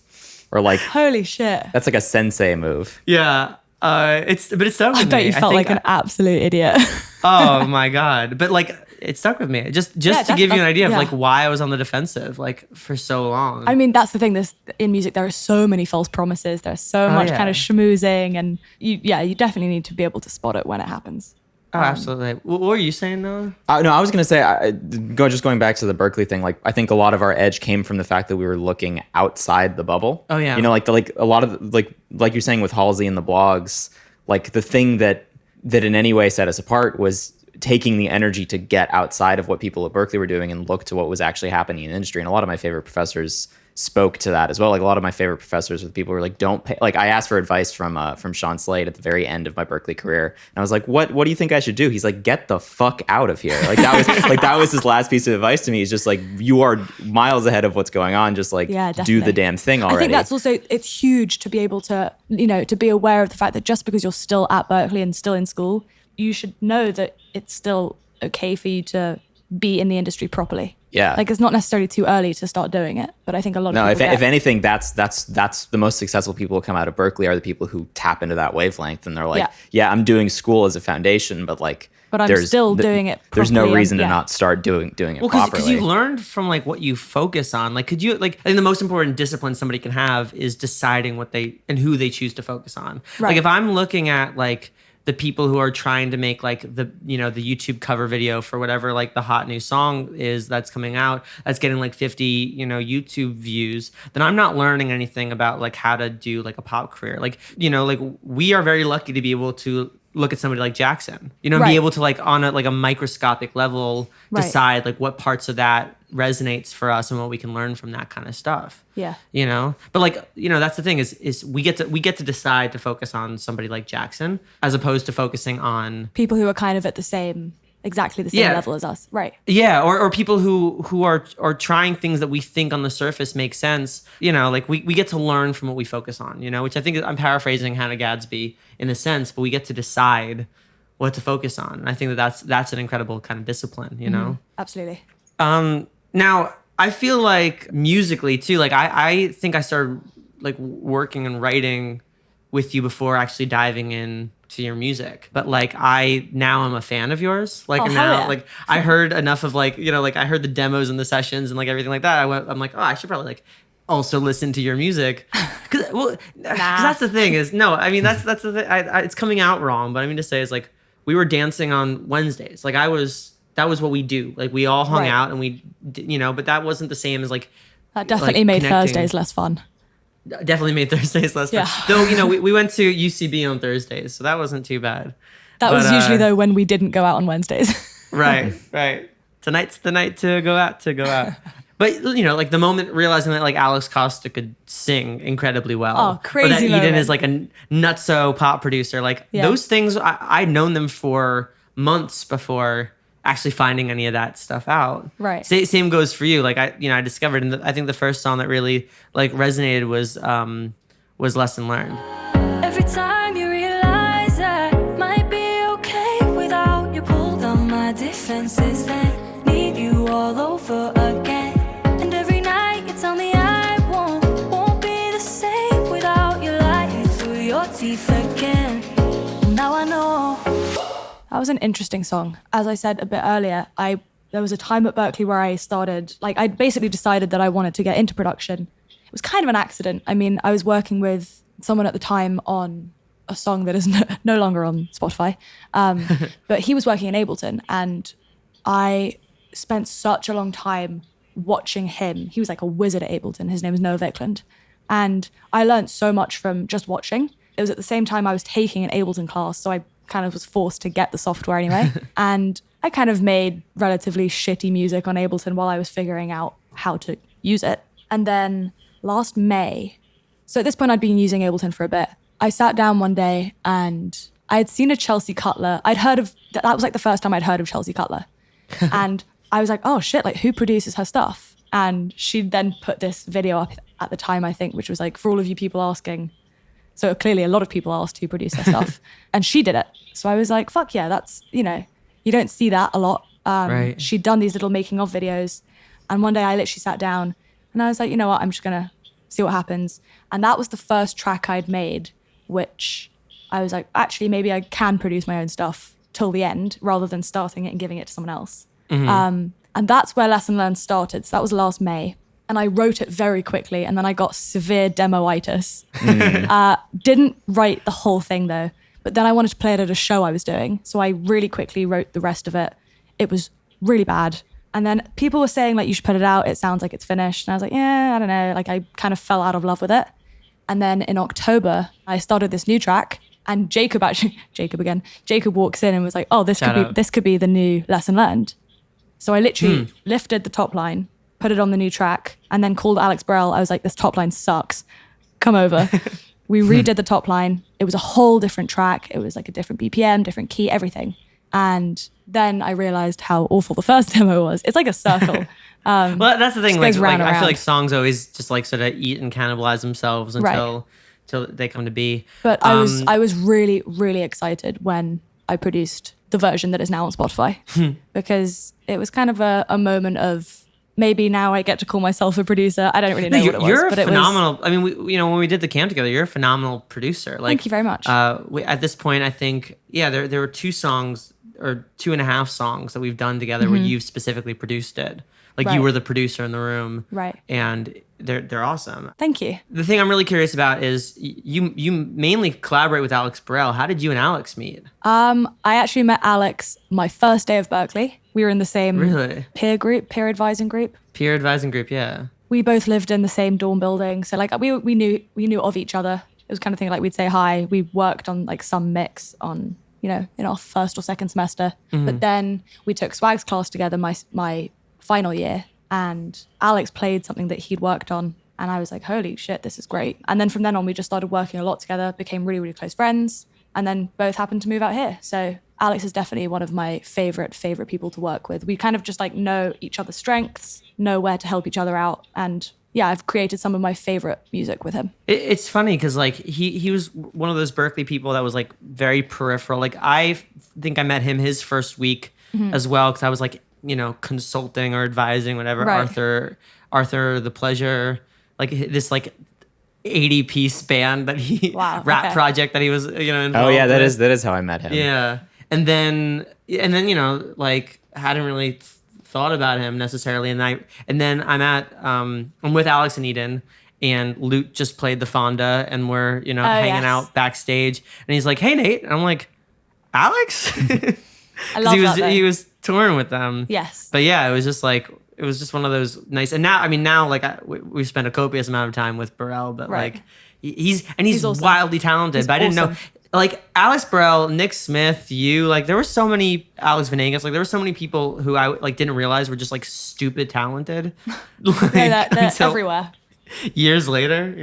Or like, holy shit. That's like a sensei move. Yeah. It's stuck with me. I bet you felt like an absolute idiot. Oh my God. But like, it stuck with me. Just to give you an idea of like why I was on the defensive like for so long. I mean, that's the thing. In music, there are so many false promises. There's so much kind of schmoozing, and you definitely need to be able to spot it when it happens. Oh, absolutely. What were you saying, Noah? No, I was going to say, going back to the Berklee thing, like, I think a lot of our edge came from the fact that we were looking outside the bubble. Oh, yeah. You know, like a lot of, like you're saying with Halsey and the blogs, like the thing that in any way set us apart was taking the energy to get outside of what people at Berklee were doing and look to what was actually happening in the industry. And a lot of my favorite professors spoke to that as well. Like a lot of my favorite professors were the people who were like, don't pay. Like I asked for advice from Sean Slade at the very end of my Berklee career. And I was like, what do you think I should do? He's like, get the fuck out of here. Like that was his last piece of advice to me. He's just like, you are miles ahead of what's going on. Just like do the damn thing already. I think that's also, it's huge to be able to, to be aware of the fact that just because you're still at Berklee and still in school, you should know that it's still okay for you to be in the industry properly. Yeah. Like it's not necessarily too early to start doing it, but I think a lot of people if anything, that's the most successful people who come out of Berklee are the people who tap into that wavelength and they're like, I'm doing school as a foundation, but I'm still doing it properly. There's no reason to not start doing it properly. Because you learned from like what you focus on. Like, could you I think the most important discipline somebody can have is deciding what they and who they choose to focus on. Right. Like if I'm looking at like the people who are trying to make like the the YouTube cover video for whatever like the hot new song is that's coming out that's getting like 50 YouTube views, then I'm not learning anything about like how to do like a pop career. Like like we are very lucky to be able to look at somebody like Jackson, and be able to like on a microscopic level decide like what parts of that resonates for us and what we can learn from that kind of stuff. Yeah. But like, that's the thing is we get to decide to focus on somebody like Jackson as opposed to focusing on people who are kind of at exactly the same level as us. Right. Yeah. Or people who are trying things that we think on the surface make sense. Like we get to learn from what we focus on, which I think I'm paraphrasing Hannah Gadsby in a sense, but we get to decide what to focus on. And I think that's an incredible kind of discipline, Mm-hmm. Absolutely. Now, I feel like musically too, like I think I started like working and writing with you before actually diving in to your music. But like now I'm a fan of yours. Like like I heard enough of like, like I heard the demos and the sessions and like everything like that. I'm like, oh, I should probably like also listen to your music. Cause that's the thing is, no, I mean, that's the thing. It's coming out wrong, but I mean to say is like, we were dancing on Wednesdays. Like that was what we do. Like we all hung out and we, but that wasn't the same as like. That definitely made Thursdays less fun. Definitely made Thursdays less fun. Though, we went to UCB on Thursdays, so that wasn't too bad. That was usually though when we didn't go out on Wednesdays. Right. Tonight's the night to go out. But, like the moment realizing that like Alex Costa could sing incredibly well. Oh, crazy. Or that moment. Eden is like a nutso pop producer. Like those things, I'd known them for months before actually finding any of that stuff out. Right. Same goes for you. Like I discovered, and I think the first song that really like resonated was Lesson Learned. Every time you realize I might be okay without you, pull down my defenses, then need you all over again. And every night you tell me I won't be the same without you lying through your teeth again. Now I know. That was an interesting song. As I said a bit earlier, there was a time at Berklee where I started, like I basically decided that I wanted to get into production. It was kind of an accident. I mean, I was working with someone at the time on a song that is no longer on Spotify, but he was working in Ableton, and I spent such a long time watching him. He was like a wizard at Ableton. His name is Noah Vickland. And I learned so much from just watching. It was at the same time I was taking an Ableton class, so I kind of was forced to get the software anyway. And I kind of made relatively shitty music on Ableton while I was figuring out how to use it. And then last May, so at this point I'd been using Ableton for a bit, I sat down one day and I had seen a Chelsea Cutler. That was like the first time I'd heard of Chelsea Cutler. And I was like, oh shit, like who produces her stuff? And she then put this video up at the time, I think, which was like, for all of you people asking. So clearly a lot of people asked who produced her stuff. And she did it. So I was like, fuck yeah, that's, you don't see that a lot. Right. She'd done these little making of videos. And one day I literally sat down and I was like, you know what, I'm just going to see what happens. And that was the first track I'd made, which I was like, actually, maybe I can produce my own stuff till the end rather than starting it and giving it to someone else. Mm-hmm. And that's where Lesson Learned started. So that was last May. And I wrote it very quickly. And then I got severe demo-itis. Didn't write the whole thing though. But then I wanted to play it at a show I was doing. So I really quickly wrote the rest of it. It was really bad. And then people were saying like, you should put it out. It sounds like it's finished. And I was like, yeah, I don't know. Like I kind of fell out of love with it. And then in October, I started this new track and Jacob walks in and was like, oh, this could be the new Lesson Learned. So I literally lifted the top line, put it on the new track, and then called Alex Burrell. I was like, this top line sucks. Come over. We redid the top line. It was a whole different track. It was like a different BPM, different key, everything. And then I realized how awful the first demo was. It's like a circle. Well, that's the thing. Like round I and feel like round. songs always just like sort of eat and cannibalize themselves until they come to be. But I was really, really excited when I produced the version that is now on Spotify because it was kind of a moment of maybe now I get to call myself a producer. I don't really know what it was. You're but phenomenal. I mean, when we did the camp together, you're a phenomenal producer. Like, Thank you very much. At this point, I think, there were 2 songs or 2.5 songs that we've done together where you've specifically produced it. Like you Right. were the producer in the room. Right. And they're awesome. Thank you. The thing I'm really curious about is you mainly collaborate with Alex Burrell. How did you and Alex meet? I actually met Alex my first day of Berklee. We were in the same Really? peer advising group. Peer advising group, yeah. We both lived in the same dorm building. So like we knew of each other. It was kind of thing like we'd say hi. We worked on like some mix on, in our first or second semester. But then we took Swag's class together my final year. And Alex played something that he'd worked on. And I was like, holy shit, this is great. And then from then on, we just started working a lot together, became really, really close friends. And then both happened to move out here. So Alex is definitely one of my favorite people to work with. We kind of just like know each other's strengths, know where to help each other out. And yeah, I've created some of my favorite music with him. It's funny because like he was one of those Berklee people that was like very peripheral. Like I think I met him his first week as well because I was like, consulting or advising whatever Right. Arthur the Pleasure, like this like 80-piece band that he Wow, rap okay. project that he was involved Oh yeah, that with. is how I met him. Yeah. And then like hadn't really thought about him necessarily. And then I'm with Alex and Eden and Lute just played the Fonda and we're, hanging yes. out backstage and he's like, "Hey Nate." And I'm like, "Alex?" I love that though. he was touring with them. Yes. But yeah, it was just one of those nice. And now like we've spent a copious amount of time with Burrell, but Right. like he's awesome. wildly talented. He's but I didn't know awesome. like Alex Burrell, Nick Smith, like there were so many Alex Venegas, like there were so many people who I like didn't realize were just like stupid talented. Like, They're until everywhere. years later,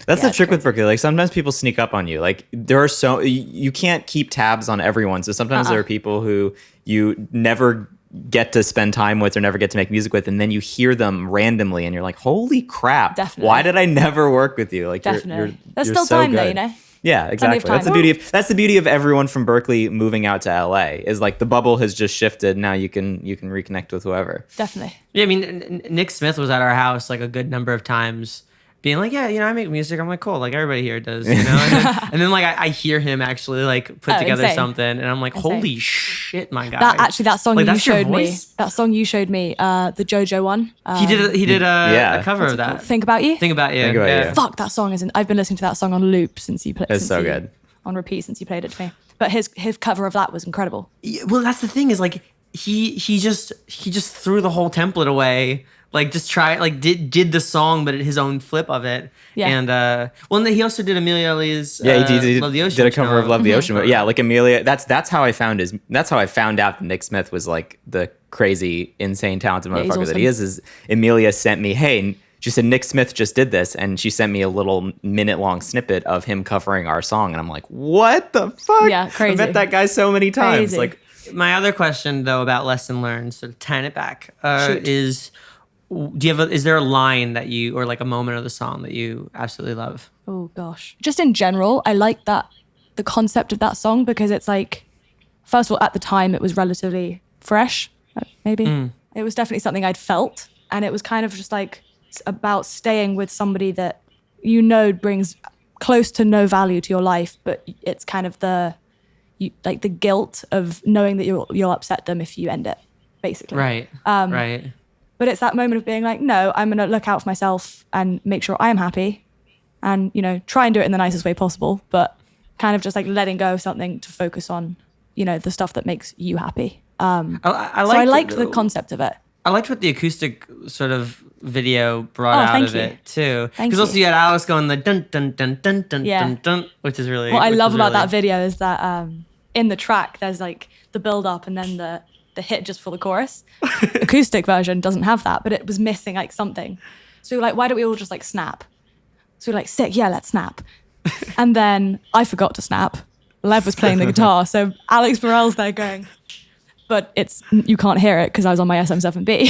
That's Yeah, the trick with Berklee. Like sometimes people sneak up on you. Like there are you can't keep tabs on everyone. So sometimes there are people who you never get to spend time with or never get to make music with, and then you hear them randomly, and you're like, "Holy crap! Definitely. Why did I never work with you?" Like Definitely. There's you're still so time though, good. Yeah, exactly. time. That's the beauty of everyone from Berklee moving out to LA is like the bubble has just shifted. Now you can reconnect with whoever. Definitely. Yeah, I mean, Nick Smith was at our house like a good number of times, being like, "Yeah, I make music." I'm like, "Cool," like everybody here does, And then like I hear him actually like put together insane. something, and I'm like, Insane. "Holy shit, my guy!" That song Like, you that's your showed me. voice? That song you showed me, the JoJo one. He did Yeah. a cover of that. Think About You. Think about you. Think About yeah. You. Fuck, that song is. I've been listening to that song on loop since you played. It's so good. On repeat since you played it to me. But his cover of that was incredible. Yeah, well, that's the thing is like he just threw the whole template away. Like just did the song, but his own flip of it. Yeah. And and then he also did Amelia Ellie's Yeah, he did, Love the Ocean. did a cover of Love the Ocean. Mhm. But yeah, like Amelia, that's how I found out that Nick Smith was like the crazy, insane, talented Yeah, he's motherfucker that awesome. he is Amelia sent me, hey, she said Nick Smith just did this, and she sent me a little minute-long snippet of him covering our song, and I'm like, what the fuck? Yeah, crazy. I met that guy so many times. Crazy. Like, My other question though about lesson learned, sort of tying it back, Shoot. is is there a line that you or like a moment of the song that you absolutely love? Oh gosh. Just in general, I like the concept of that song because it's like, first of all, at the time it was relatively fresh, maybe. It was definitely something I'd felt, and it was kind of just like about staying with somebody that brings close to no value to your life, but it's kind of the guilt of knowing that you'll upset them if you end it, basically. Right. Right. But it's that moment of being like, no, I'm going to look out for myself and make sure I am happy and, try and do it in the nicest way possible. But kind of just like letting go of something to focus on, you know, the stuff that makes you happy. I So I liked the concept of it. I liked what the acoustic sort of video brought out thank of you. it too. Thank Because also you. you had Alice going the dun dun dun dun dun Yeah. dun dun, which is really. What I which love is about really- that video is that in the track there's like the build up and then the hit just for the chorus. Acoustic version doesn't have that, but it was missing like something. So we were like, why don't we all just like snap? So we were like, sick, yeah, let's snap. And then I forgot to snap. Lev was playing the guitar, so Alex Burrell's there going, but you can't hear it because I was on my SM7B.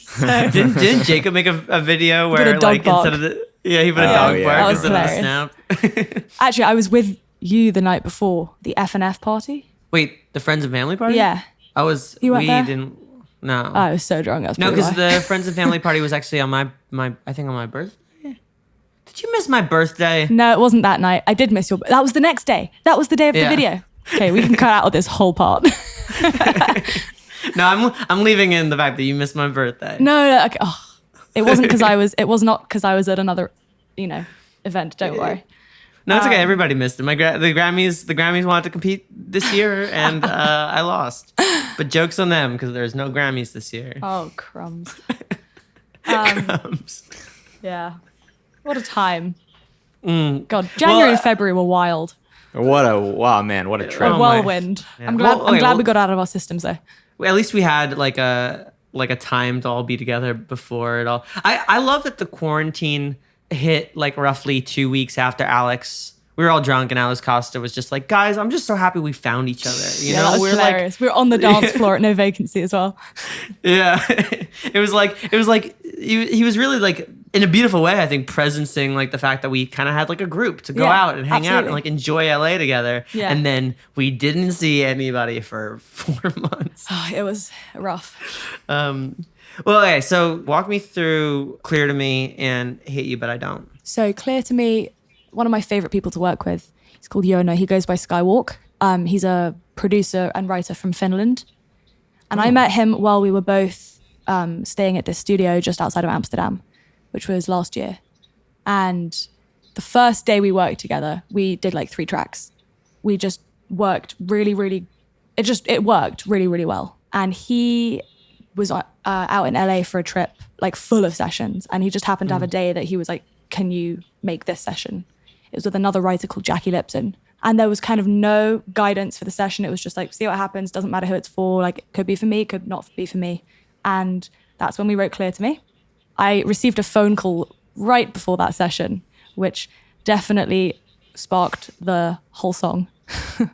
So Didn't Jacob make a video put a where dog like bark. instead of the he put a Oh, dog yeah. bark That was instead of the snap? actually, I was with you the night before the F&F party. Wait, the friends and family party? Yeah. I was. You weren't we there? didn't. No. I was so drunk. That's No, probably because why. the friends and family party was actually on my I think on my birthday. Did you miss my birthday? No, it wasn't that night. I did miss your. That was the next day. That was the day of the Yeah. video. Okay, we can cut out of this whole part. No, I'm leaving in the fact that you missed my birthday. No, okay. Oh, it wasn't because I was. It was not because I was at another, event. Don't worry. No, it's okay. Everybody missed it. The Grammys wanted to compete this year, and I lost. But joke's on them because there's no Grammys this year. Oh crumbs. Crumbs. Yeah. What a time. Mm. God, January and Well, February were wild. What a trip. A Oh my. whirlwind. Yeah. I'm glad. Well, I'm okay, glad well- we got out of our systems though. Well, at least we had like a time to all be together before it all. I love that the quarantine hit like roughly 2 weeks after Alex. We were all drunk and Alex Costa was just like, guys, I'm just so happy we found each other. You Yeah, know, that was we're hilarious. We were on the dance floor at No Vacancy as well. yeah. it was like he was really like in a beautiful way, I think, presencing like the fact that we kind of had like a group to go Yeah, out and hang out and absolutely. like enjoy LA together. Yeah. And then we didn't see anybody for 4 months. Oh, it was rough. Well, okay, so walk me through Clear to Me and Hate You But I Don't. So Clear to Me, one of my favorite people to work with. He's called Joona. He goes by Skywalk. He's a producer and writer from Finland. And I met him while we were both staying at this studio just outside of Amsterdam, which was last year. And the first day we worked together, we did like 3 tracks. We just worked really, really, it worked really, really well. And he was out in LA for a trip, like full of sessions. And he just happened to have a day that he was like, can you make this session? It was with another writer called Jackie Lipton. And there was kind of no guidance for the session. It was just like, see what happens. Doesn't matter who it's for. Like, it could be for me, could not be for me. And that's when we wrote Clear to Me. I received a phone call right before that session, which definitely sparked the whole song.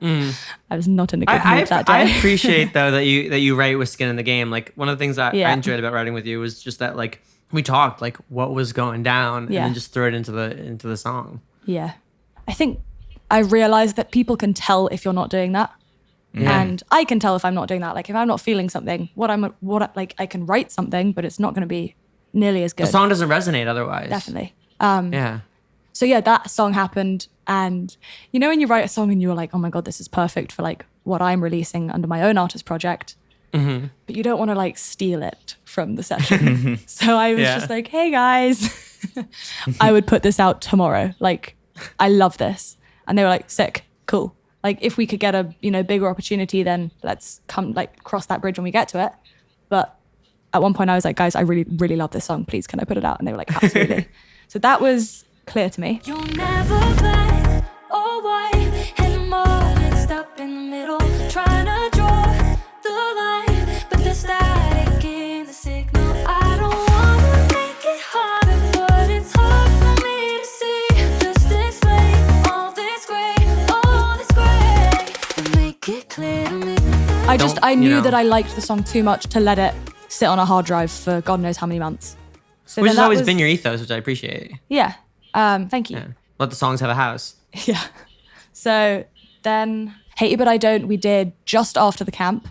I was not in a good mood that day. I appreciate though that you write with skin in the game. Like one of the things that Yeah. I enjoyed about writing with you was just that like we talked like what was going down and Yeah. then just throw it into the song. Yeah. I think I realized that people can tell if you're not doing that. And I can tell if I'm not doing that. Like if I'm not feeling something, I can write something, but it's not going to be nearly as good. The song doesn't resonate otherwise. Definitely. Yeah. So yeah, that song happened. And you know, when you write a song and you're like, oh my God, this is perfect for like what I'm releasing under my own artist project. Mm-hmm. But you don't want to like steal it from the session. So I was Yeah. just like, hey guys, I would put this out tomorrow. Like, I love this. And they were like, sick, cool. Like if we could get a, bigger opportunity, then let's cross that bridge when we get to it. But at one point I was like, guys, I really, really love this song. Please, can I put it out? And they were like, absolutely. So that was Clear to Me. You're never black or white anymore. Mixed up in the middle, trying to draw the line, but there's static in the signal. I don't wanna make it harder, but it's hard for me to see. Just explain all this gray, and make it clear to me. I knew that I liked the song too much to let it sit on a hard drive for God knows how many months. So Which then has that always was- been your ethos, which I appreciate. Yeah. Thank you. Yeah. Let the songs have a house. Yeah. So then Hate You But I Don't, we did just after the camp.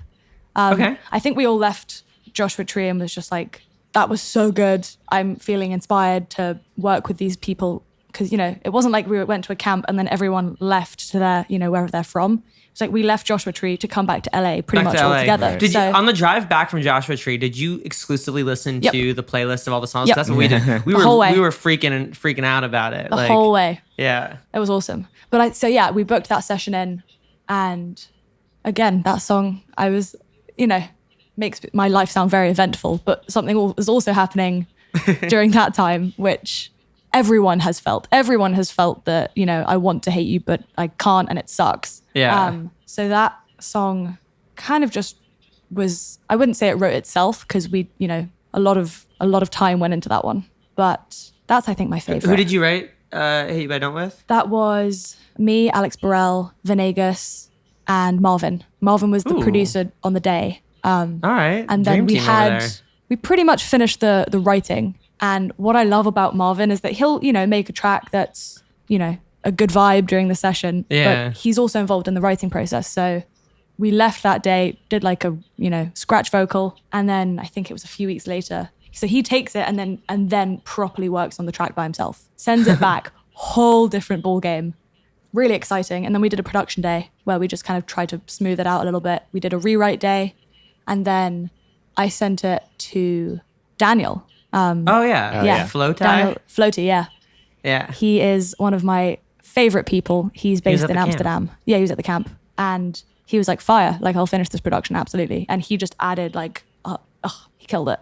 Okay. I think we all left Joshua Tree and was just like, that was so good. I'm feeling inspired to work with these people because, you know, it wasn't like we went to a camp and then everyone left to their, you know, wherever they're from. It's like we left Joshua Tree to come back to LA pretty much all together. Right. Did you, on the drive back from Joshua Tree, did you exclusively listen to the playlist of all the songs? Yep. That's what we did. We were freaking out about it. The whole way. Yeah. It was awesome. But we booked that session in, and again, that song, I was, you know, makes my life sound very eventful, but something was also happening during that time, which everyone has felt. Everyone has felt that, you know, I want to hate you, but I can't, and it sucks. Yeah. So that song kind of just was, I wouldn't say it wrote itself, because we, you know, a lot of time went into that one. But that's, I think, my favorite. Who did you write Hate You But I Don't with? That was me, Alex Burrell, Venegas, and Marvin. Marvin was the producer on the day. All right. And then Dream we pretty much finished the writing. And what I love about Marvin is that he'll, you know, make a track that's, you know, a good vibe during the session. Yeah. But he's also involved in the writing process. So we left that day, did like a, you know, scratch vocal. And then I think it was a few weeks later. So he takes it and then properly works on the track by himself. Sends it back, whole different ball game. Really exciting. And then we did a production day where we just kind of tried to smooth it out a little bit. We did a rewrite day. And then I sent it to Daniel. Floaty, yeah. Yeah. He is one of my favorite people. He's based in Amsterdam. Camp. Yeah, he was at the camp. And he was like, fire, like, I'll finish this production, absolutely. And he just added like, he killed it.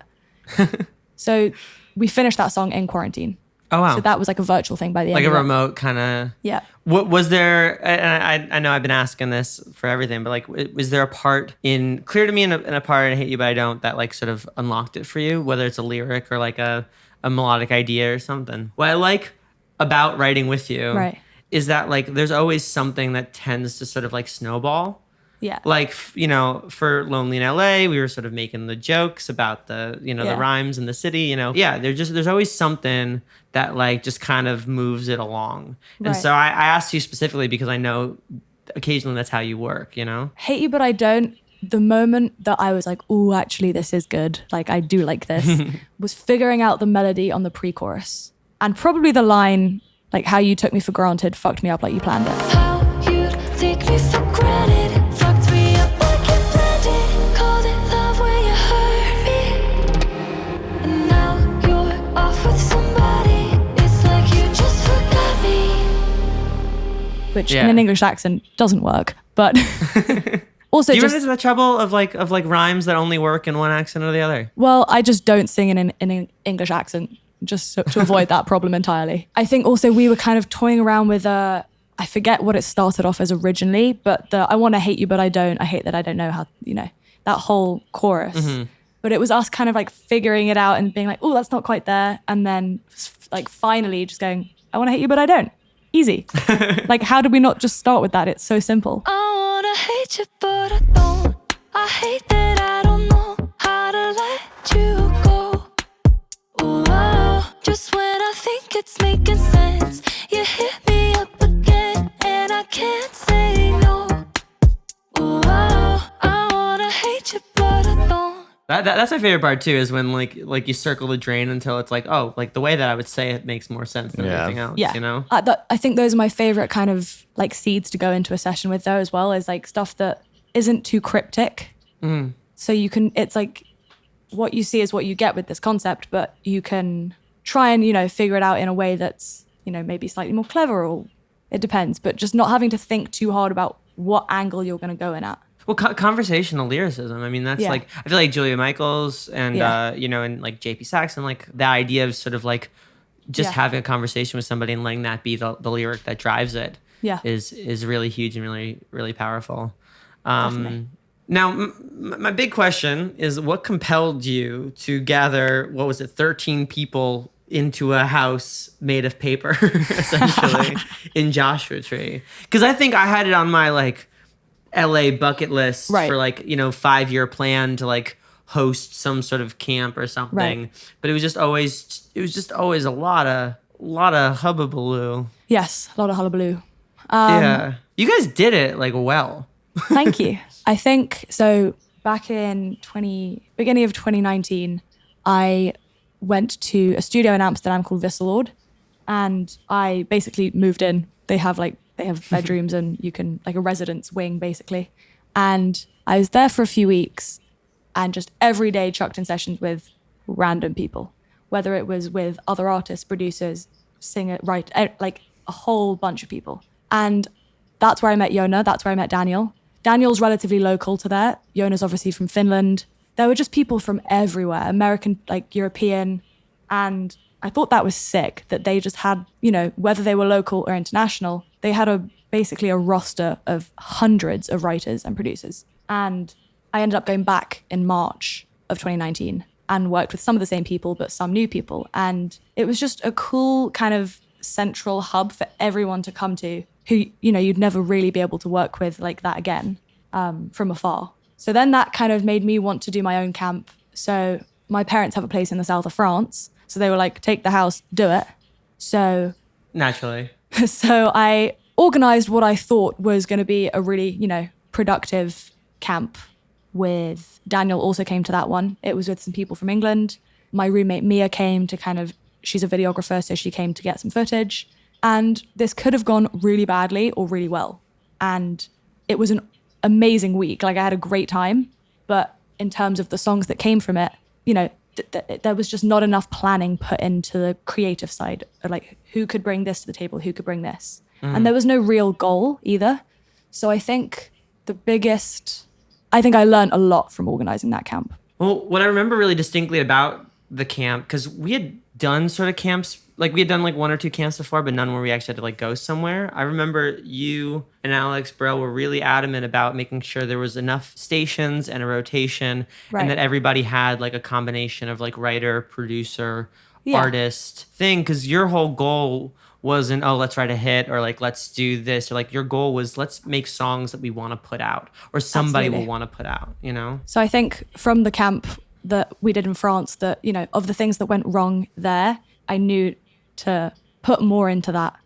So we finished that song in quarantine. Oh, wow. So that was like a virtual thing by the end. Like a remote kind of. Yeah. What was there? And I know I've been asking this for everything, but like, was there a part in Clear to Me and a part in Hate You But I Don't that like sort of unlocked it for you? Whether it's a lyric or like a melodic idea or something. What I like about writing with you is that like there's always something that tends to sort of like snowball. Yeah. Like, you know, for Lonely in LA, we were sort of making the jokes about the, you know, the rhymes in the city, you know. Yeah, there's always something that like just kind of moves it along. And so I asked you specifically because I know occasionally that's how you work, you know. Hate You But I Don't, the moment that I was like, ooh, actually this is good, like I do like this, was figuring out the melody on the pre-chorus. And probably the line, like, how you took me for granted, fucked me up like you planned it. How you take me for granted, fucked me up like you planned it, called it love when you hurt me, and now you're off with somebody, it's like you just forgot me. Which in an English accent doesn't work, but also Do you just... run into the trouble of like rhymes that only work in one accent or the other? Well, I just don't sing in an English accent, just to avoid that problem entirely. I think also we were kind of toying around with I forget what it started off as originally, but I want to hate you, but I don't. I hate that I don't know how, you know, that whole chorus. Mm-hmm. But it was us kind of like figuring it out and being like, oh, that's not quite there. And then like finally just going, I want to hate you, but I don't. Easy. Like, how did we not just start with that? It's so simple. I wanna hate you, but I don't. I hate that I don't know how to let you go. Whoa, just when I think it's making sense, you hit me up again, and I can't say no. Whoa, I wanna hate you, but I don't. That's my favorite part too, is when like you circle the drain until it's like, oh, like the way that I would say it makes more sense than everything else. Yeah, you know. I think those are my favorite kind of like seeds to go into a session with, though, as well, is like stuff that isn't too cryptic. Mm. So you can, it's like what you see is what you get with this concept, but you can try and, you know, figure it out in a way that's, you know, maybe slightly more clever, or it depends, but just not having to think too hard about what angle you're going to go in at. Well, conversational lyricism. I mean, that's like, I feel like Julia Michaels and, you know, and like JP Saxon, like the idea of sort of like just having a conversation with somebody and letting that be the lyric that drives it is really huge and really, really powerful. Now, my big question is, what compelled you to gather, 13 people into a house made of paper, essentially, in Joshua Tree? Because I think I had it on my like LA bucket list for like, you know, 5-year plan to like host some sort of camp or something. But it was just always a lot of hubbubaloo. Yes, a lot of hullabaloo. Yeah, you guys did it like well. Thank you. I think so. Back in beginning of 2019, I went to a studio in Amsterdam called Wisseloord, And I basically moved in. They have bedrooms and you can, like a residence wing basically. And I was there for a few weeks and just every day chucked in sessions with random people, whether it was with other artists, producers, singer, like a whole bunch of people. And that's where I met Yona. That's where I met Daniel. Daniel's relatively local to there. Yona's obviously from Finland. There were just people from everywhere, American, like European. And I thought that was sick that they just had, you know, whether they were local or international, they had basically a roster of hundreds of writers and producers. And I ended up going back in March of 2019 and worked with some of the same people, but some new people. And it was just a cool kind of central hub for everyone to come to who, you know, you'd never really be able to work with like that again from afar. So then that kind of made me want to do my own camp. So my parents have a place in the south of France. So they were like, take the house, do it. So Naturally. So I organized what I thought was going to be a really, you know, productive camp with Daniel also came to that one. It was with some people from England. My roommate Mia came to she's a videographer, so she came to get some footage. And this could have gone really badly or really well. And it was an amazing week. Like I had a great time, but in terms of the songs that came from it, you know, there was just not enough planning put into the creative side of like who could bring this to the table, who could bring this. And there was no real goal either. So I think I learned a lot from organizing that camp. Well, what I remember really distinctly about the camp, because we had done sort of camps, like we had done like one or two camps before, but none where we actually had to like go somewhere. I remember you and Alex Burrell were really adamant about making sure there was enough stations and a rotation, Right. and that everybody had like a combination of like writer, producer, artist thing, because your whole goal wasn't, oh, let's write a hit or like, let's do this. Or like your goal was, let's make songs that we want to put out or somebody Absolutely. will want to put out, you know? So I think from the camp that we did in France that, you know, of the things that went wrong there, I knew to put more into that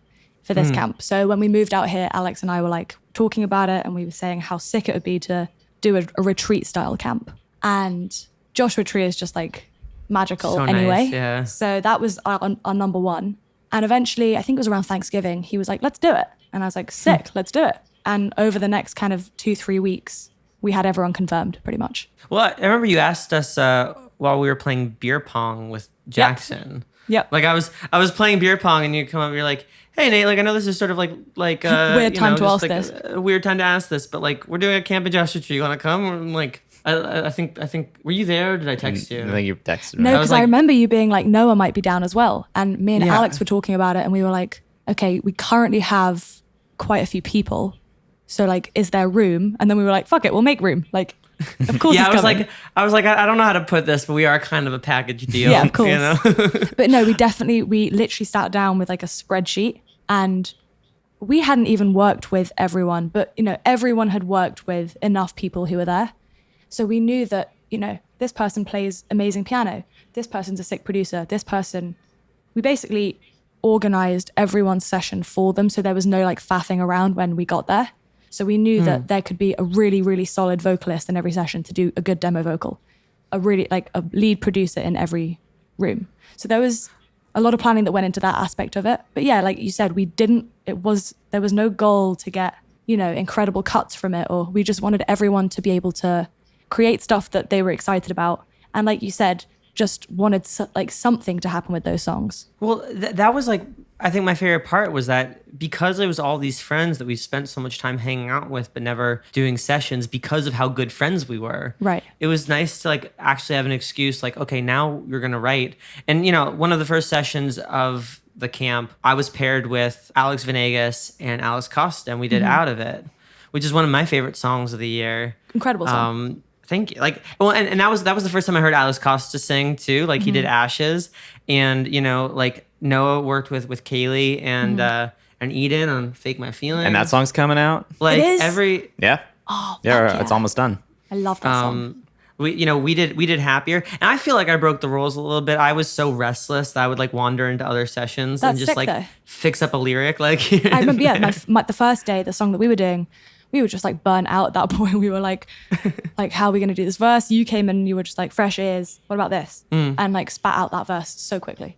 for this camp. So when we moved out here, Alex and I were like talking about it and we were saying how sick it would be to do a retreat style camp. And Joshua Tree is just like magical So anyway. nice, yeah. So that was our number one. And eventually, I think it was around Thanksgiving, he was like, let's do it. And I was like, sick, let's do it. And over the next kind of 2-3 weeks, we had everyone confirmed pretty much. Well, I remember you asked us while we were playing beer pong with Jackson. Yep. Like I was playing beer pong and you come up, you're like, hey Nate, like I know this is sort of like Weird time to ask like this. A weird time to ask this, but like we're doing a camp in Joshua Tree. You want to come? I'm like, I think were you there or did I text you? I think you texted me. No, I was because like- I remember you being like, Noah might be down as well. And me and Yeah. Alex were talking about it and we were like, okay, we currently have quite a few people. So like, is there room? And then we were like, fuck it, we'll make room. Like, of course Yeah, it's I coming. was like, I don't know how to put this, but we are kind of a package deal. Yeah, of course. You know? But no, we literally sat down with like a spreadsheet and we hadn't even worked with everyone, but you know, everyone had worked with enough people who were there. So we knew that, you know, this person plays amazing piano. This person's a sick producer. We basically organized everyone's session for them. So there was no like faffing around when we got there. So we knew that there could be a really, really solid vocalist in every session to do a good demo vocal, a lead producer in every room. So there was a lot of planning that went into that aspect of it. But yeah, like you said, there was no goal to get, you know, incredible cuts from it, or we just wanted everyone to be able to create stuff that they were excited about. And like you said, just wanted like something to happen with those songs. Well, that was like, I think my favorite part was that because it was all these friends that we spent so much time hanging out with, but never doing sessions because of how good friends we were. Right. It was nice to like actually have an excuse, like, okay, now you're going to write. And, you know, one of the first sessions of the camp, I was paired with Alex Venegas and Alex Costa, and we did Out of It, which is one of my favorite songs of the year. Incredible song. Thank you. Like, well, and that was the first time I heard Alex Costa sing too. Like he did Ashes, and you know, like Noah worked with Kaylee and Eden on Fake My Feelings. And that song's coming out? like It is? yeah. Oh, Yeah, fuck it's almost done. I love that song. We did Happier, and I feel like I broke the rules a little bit. I was so restless that I would like wander into other sessions and That's just sick, like though. fix up a lyric. Like I remember, yeah, the first day, the song that we were doing, we were just like burnt out at that point. We were like, how are we going to do this verse? You came in and you were just like, fresh ears. What about this? And like spat out that verse so quickly.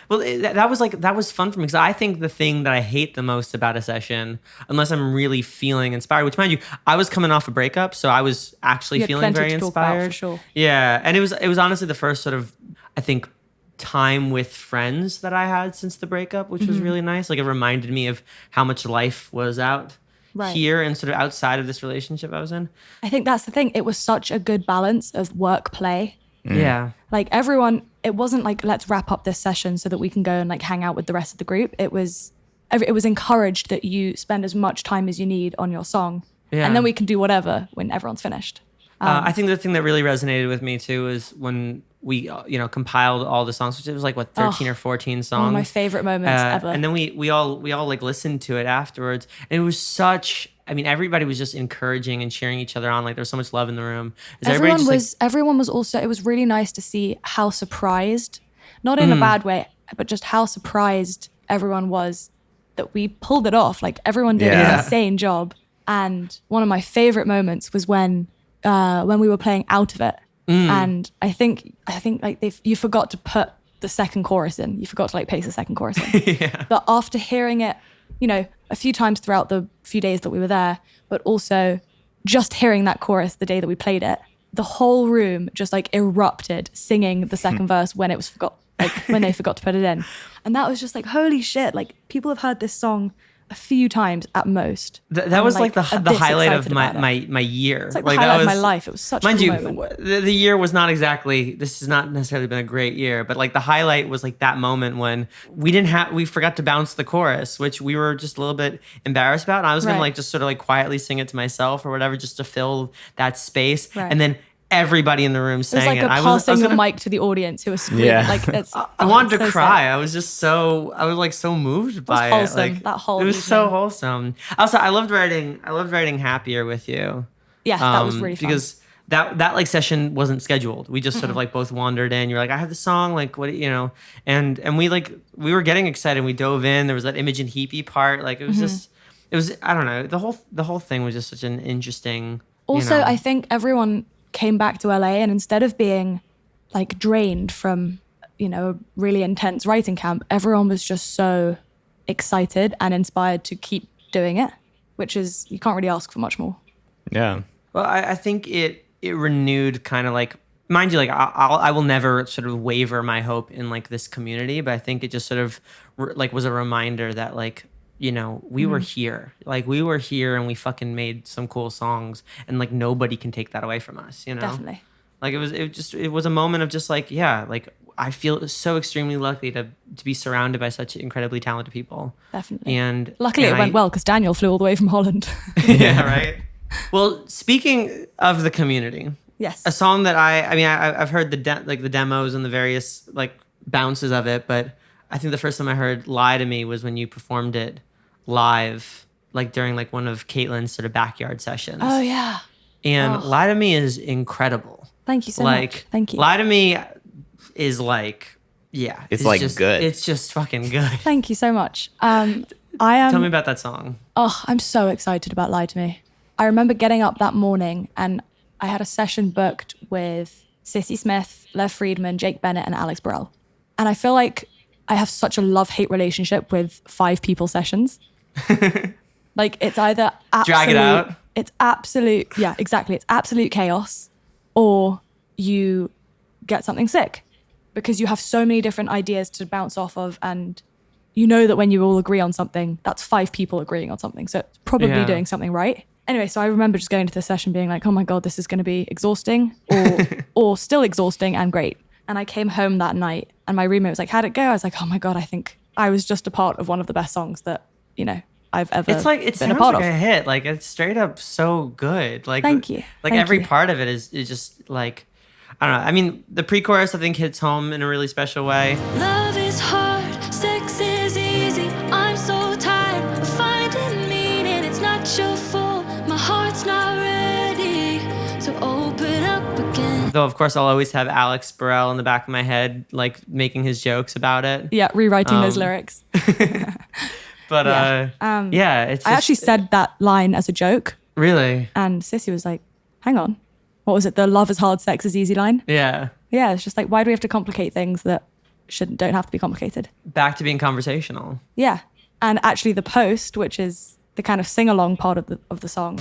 Well, that was fun for me because I think the thing that I hate the most about a session, unless I'm really feeling inspired, which mind you, I was coming off a breakup, so I was actually You had feeling plenty very to talk about, inspired. for sure. Yeah, and it was honestly the first sort of, I think, time with friends that I had since the breakup, which was really nice. Like it reminded me of how much life was out Right. here and sort of outside of this relationship I was in. I think that's the thing. It was such a good balance of work play. Yeah. Like everyone, it wasn't like, let's wrap up this session so that we can go and like hang out with the rest of the group. It was encouraged that you spend as much time as you need on your song. Yeah. And then we can do whatever when everyone's finished. I think the thing that really resonated with me too is when we, compiled all the songs, which it was like 13 or 14 songs. One of my favorite moments ever. And then we all like listened to it afterwards, and it was such. I mean, everybody was just encouraging and cheering each other on. Like there was so much love in the room. Everyone was also, it was really nice to see how surprised, not in a bad way, but just how surprised everyone was that we pulled it off. Like everyone did an insane job. And one of my favorite moments was when we were playing Out of It. And I think like you forgot to put the second chorus in. You forgot to like paste the second chorus in. Yeah. But after hearing it, a few times throughout the few days that we were there, but also just hearing that chorus the day that we played it, the whole room just like erupted singing the second verse when they forgot to put it in. And that was just like, holy shit, like people have heard this song a few times at most. That was like the highlight of my my year. It's like the highlight of my life. It was such a mind cool you, moment. the year was not exactly. This has not necessarily been a great year, but like the highlight was like that moment when we forgot to bounce the chorus, which we were just a little bit embarrassed about. And I was gonna Right. like just sort of like quietly sing it to myself or whatever, just to fill that space, Right. and then everybody in the room It was sang like it. a I was passing gonna, the mic to the audience who was screaming. Yeah. Like it's, I wanted it's to so cry. sick. I was like so moved by wholesome, it. Like that whole it was so evening. wholesome. Also, I loved writing Happier with you. Yeah, that was really fun. Because that like session wasn't scheduled. We just sort of like both wandered in. You're like, I have the song, like what and we were getting excited. We dove in. There was that Imogen Heapy part. Like it was I don't know. The whole thing was just such an interesting. Also, I think everyone came back to LA, and instead of being like drained from, a really intense writing camp, everyone was just so excited and inspired to keep doing it, which is, you can't really ask for much more. Yeah. Well, I think it renewed kind of like, mind you, like I will never sort of waver my hope in like this community, but I think it just sort of like was a reminder that like, we were here, like we were here and we fucking made some cool songs, and like nobody can take that away from us, Definitely. Like it was a moment of just like, yeah, like I feel so extremely lucky to be surrounded by such incredibly talented people. Definitely. And Luckily it went well because Daniel flew all the way from Holland. Yeah, right. Well, speaking of the community, Yes. a song that I've heard the demos and the various like bounces of it, but I think the first time I heard "Lie to Me" was when you performed it live, like during like one of Caitlin's sort of backyard sessions. Oh yeah. And "Lie to Me" is incredible. Thank you so like, much. Thank you. "Lie to Me" is like, yeah, It's like just, good. It's just fucking good. Thank you so much. I am. Tell me about that song. Oh, I'm so excited about Lie to Me. I remember getting up that morning and I had a session booked with Sissy Smith, Lev Friedman, Jake Bennett, and Alex Burrell. And I feel like I have such a love-hate relationship with 5 people sessions. Like it's either Drag it out. It's absolute, yeah, exactly. It's absolute chaos, or you get something sick because you have so many different ideas to bounce off of, and you know that when you all agree on something, that's 5 people agreeing on something. So it's probably Yeah. doing something right. Anyway, so I remember just going to the session being like, oh my God, this is going to be exhausting or still exhausting and great. And I came home that night and my roommate was like, how'd it go? I was like, oh my God, I think I was just a part of one of the best songs that, I've ever It's like it been sounds a part like of. a hit. Like it's straight up so good. Like Thank you. Like Thank every you. part of it is just like, I don't know. I mean, the pre-chorus I think hits home in a really special way. Love is hard, sex is easy. I'm so tired of finding meaning. It's not your fault. My heart's not ready to open up again. Though of course I'll always have Alex Burrell in the back of my head, like making his jokes about it. Yeah, rewriting those lyrics. But yeah, it's. I just- actually said that line as a joke, really. and Sissy was like, hang on. What was it? The love is hard, sex is easy line? Yeah. Yeah, it's just like, why do we have to complicate things that don't have to be complicated. Back to being conversational. Yeah. And actually the post, which is the kind of sing-along part of the song.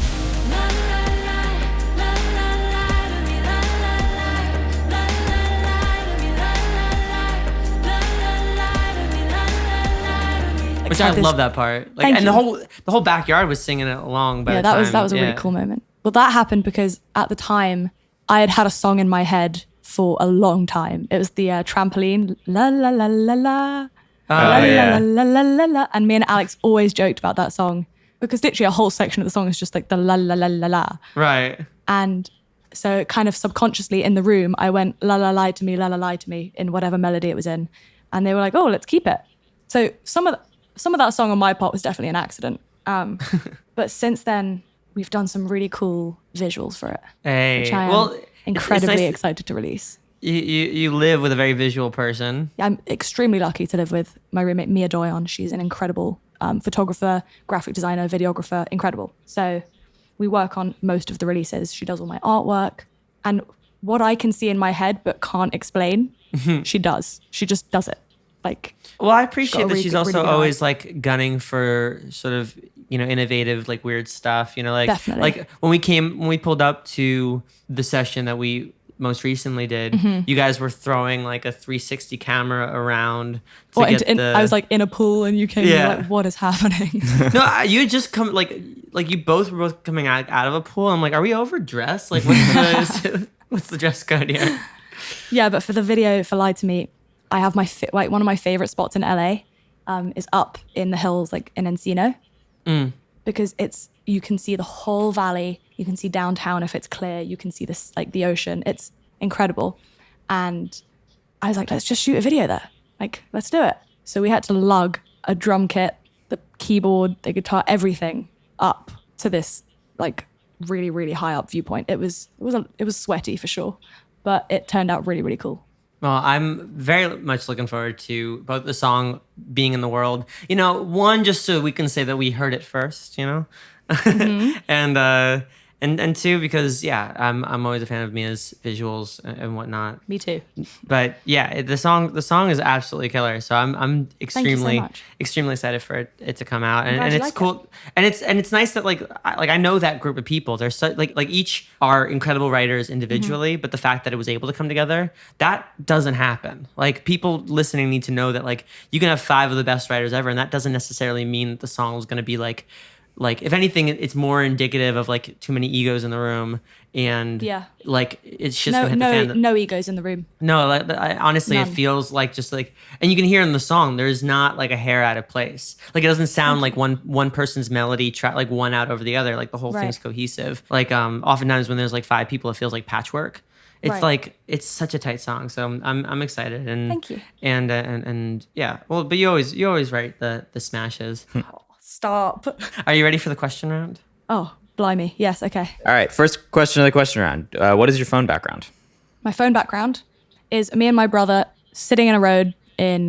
Which I love that part. Like, Thank and you. the whole backyard was singing it along. By Yeah, the time. that was a really cool moment. Well, that happened because at the time I had a song in my head for a long time. It was the trampoline, la la la la la, la yeah. la la la la la, and me and Alex always joked about that song because literally a whole section of the song is just like the la la la la la. Right. And so kind of subconsciously in the room, I went la la lie to me, la la lie to me in whatever melody it was in, and they were like, "Oh, let's keep it." So some of that song on my part was definitely an accident. But since then, we've done some really cool visuals for it, Hey. which I am Well, incredibly it's nice excited to release. You live with a very visual person. I'm extremely lucky to live with my roommate Mia Doyon. She's an incredible photographer, graphic designer, videographer, incredible. So we work on most of the releases. She does all my artwork. And what I can see in my head but can't explain, she does. She just does it. Like, Well, I appreciate that really she's good- also really good always like gunning for sort of, innovative, like weird stuff, like Definitely. like when we pulled up to the session that we most recently did, you guys were throwing like a 360 camera around to or get the I was like in a pool and you came Yeah. and like, what is happening? No, you had just come like you both were both coming out of a pool. I'm like, are we overdressed? Like what's the dress code here? Yeah, but for the video for Lie to Me, I have like one of my favorite spots in LA is up in the hills, like in Encino, because you can see the whole valley. You can see downtown if it's clear. You can see this like the ocean. It's incredible. And I was like, let's just shoot a video there. Like, let's do it. So we had to lug a drum kit, the keyboard, the guitar, everything up to this like really, really high up viewpoint. It was sweaty for sure, but it turned out really, really cool. Well, I'm very much looking forward to both the song being in the world. One, just so we can say that we heard it first, and two, because I'm always a fan of Mia's visuals and whatnot. Me too. But yeah, the song is absolutely killer. So I'm extremely much. extremely excited for it to come out, and glad you it's like cool, and it's nice that I know that group of people. They're so like each are incredible writers individually, but the fact that it was able to come together, that doesn't happen. Like people listening need to know that like you can have 5 of the best writers ever, and that doesn't necessarily mean that the song is going to be like if anything, it's more indicative of like too many egos in the room, and like it's just gonna hit the fan. No egos in the room. No, honestly, it None. feels like just like, and you can hear in the song, there's not like a hair out of place. Like it doesn't sound like one person's melody like one out over the other. Like the whole thing's Right. cohesive. Like oftentimes when there's like 5 people, it feels like patchwork. It's Right. like it's such a tight song, so I'm excited. And Thank you. And yeah, well, but you always write the smashes. Stop. Are you ready for the question round? Oh, blimey. Yes, okay. All right, first question of the question round. What is your phone background? My phone background is me and my brother sitting in a road in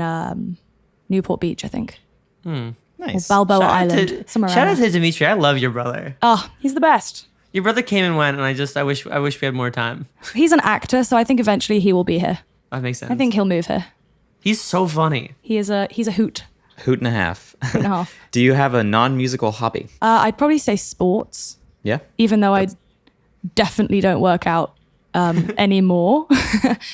Newport Beach, I think. Nice. Or Balboa Island. Somewhere Shout out around there. to Dimitri. I love your brother. Oh, he's the best. Your brother came and went, and I wish we had more time. He's an actor, so I think eventually he will be here. That makes sense. I think he'll move here. He's so funny. He's a hoot. Hoot and a half. Hoot and a half. Do you have a non-musical hobby? I'd probably say sports, Yeah. even though I definitely don't work out anymore.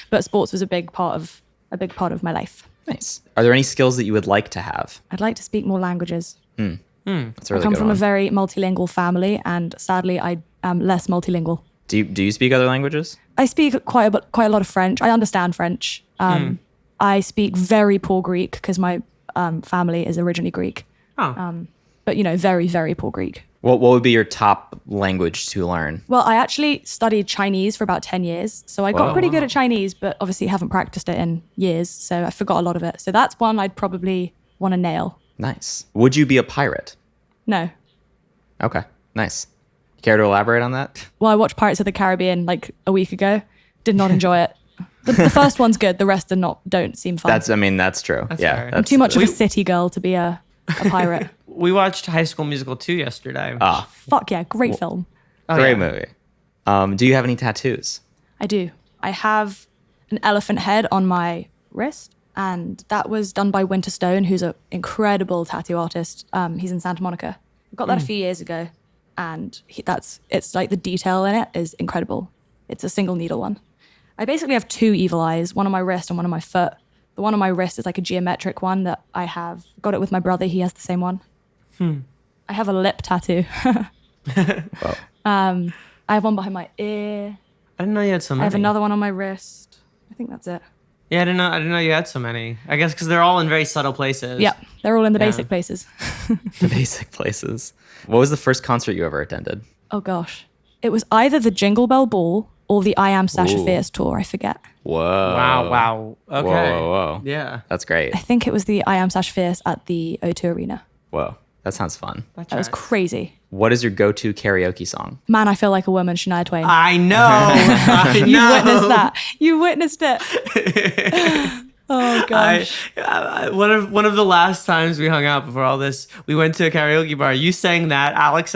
But sports was a big part of my life. Nice. Are there any skills that you would like to have? I'd like to speak more languages. That's a really I come good from one. a very multilingual family, and sadly, I am less multilingual. Do you speak other languages? I speak quite a lot of French. I understand French. I speak very poor Greek because my family is originally Greek. Oh. But very, very poor Greek. What would be your top language to learn? Well, I actually studied Chinese for about 10 years. So I got Whoa. pretty good at Chinese, but obviously haven't practiced it in years. So I forgot a lot of it. So that's one I'd probably want to nail. Nice. Would you be a pirate? No. Okay. Nice. Care to elaborate on that? Well, I watched Pirates of the Caribbean like a week ago. Did not enjoy it. The first one's good. The rest don't seem fun. That's true. That's yeah. fair. I'm too much of a city girl to be a pirate. We watched High School Musical 2 yesterday. Fuck yeah, great film. Great yeah. movie. Do you have any tattoos? I do. I have an elephant head on my wrist And that was done by Winter Stone, who's an incredible tattoo artist. He's in Santa Monica. I got that a few years ago, and it's like the detail in it is incredible. It's a single needle one. I basically have 2 evil eyes, one on my wrist and one on my foot. The one on my wrist is like a geometric one that I have. Got it with my brother. He has the same one. I have a lip tattoo. I have one behind my ear. I didn't know you had so many. I have another one on my wrist. I think that's it. Yeah, I didn't know you had so many. I guess because they're all in very subtle places. Yep, they're all in the basic places. The basic places. What was the first concert you ever attended? Oh gosh. It was either the Jingle Bell Ball or the I Am Sasha Ooh. Fierce tour. I forget. Whoa. Wow. Okay. Whoa. Yeah. That's great. I think it was the I Am Sasha Fierce at the O2 Arena. Whoa. That sounds fun. That was crazy. What is your go-to karaoke song? Man, I Feel Like a Woman, Shania Twain. I know. I know. You witnessed that. You witnessed it. Oh gosh. One of the last times we hung out before all this, we went to a karaoke bar. You sang that. Alex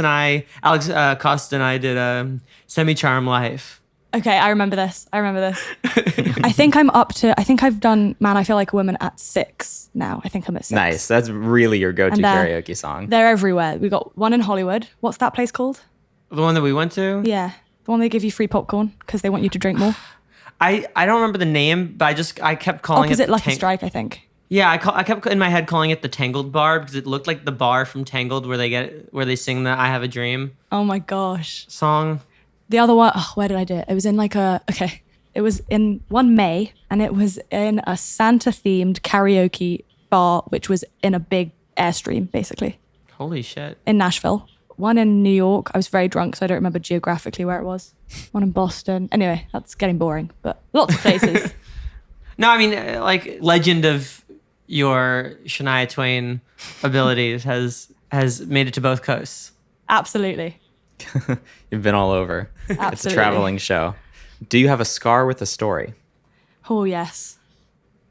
Costa and I did Semi-Charm Life. Okay, I remember this. I think I've done Man, I Feel Like a Woman at 6 now. I think I'm at 6. Nice. That's really your go-to And, karaoke song. They're everywhere. We got one in Hollywood. What's that place called? The one that we went to? Yeah. The one they give you free popcorn because they want you to drink more. I don't remember the name, but I kept calling Opposite it Lucky Strike, I think. Yeah, I kept in my head calling it the Tangled bar because it looked like the bar from Tangled where they sing the I Have a Dream Oh my gosh. song. The other one, where did I do it? It was in it was in one May, and it was in a Santa-themed karaoke bar, which was in a big Airstream, basically, Holy shit. in Nashville. One in New York. I was very drunk, so I don't remember geographically where it was. One in Boston. Anyway, that's getting boring, but lots of places. No, I mean, like, legend of your Shania Twain abilities has made it to both coasts. Absolutely. You've been all over. It's a Absolutely. traveling show. Do you have a scar with a story? Oh, yes.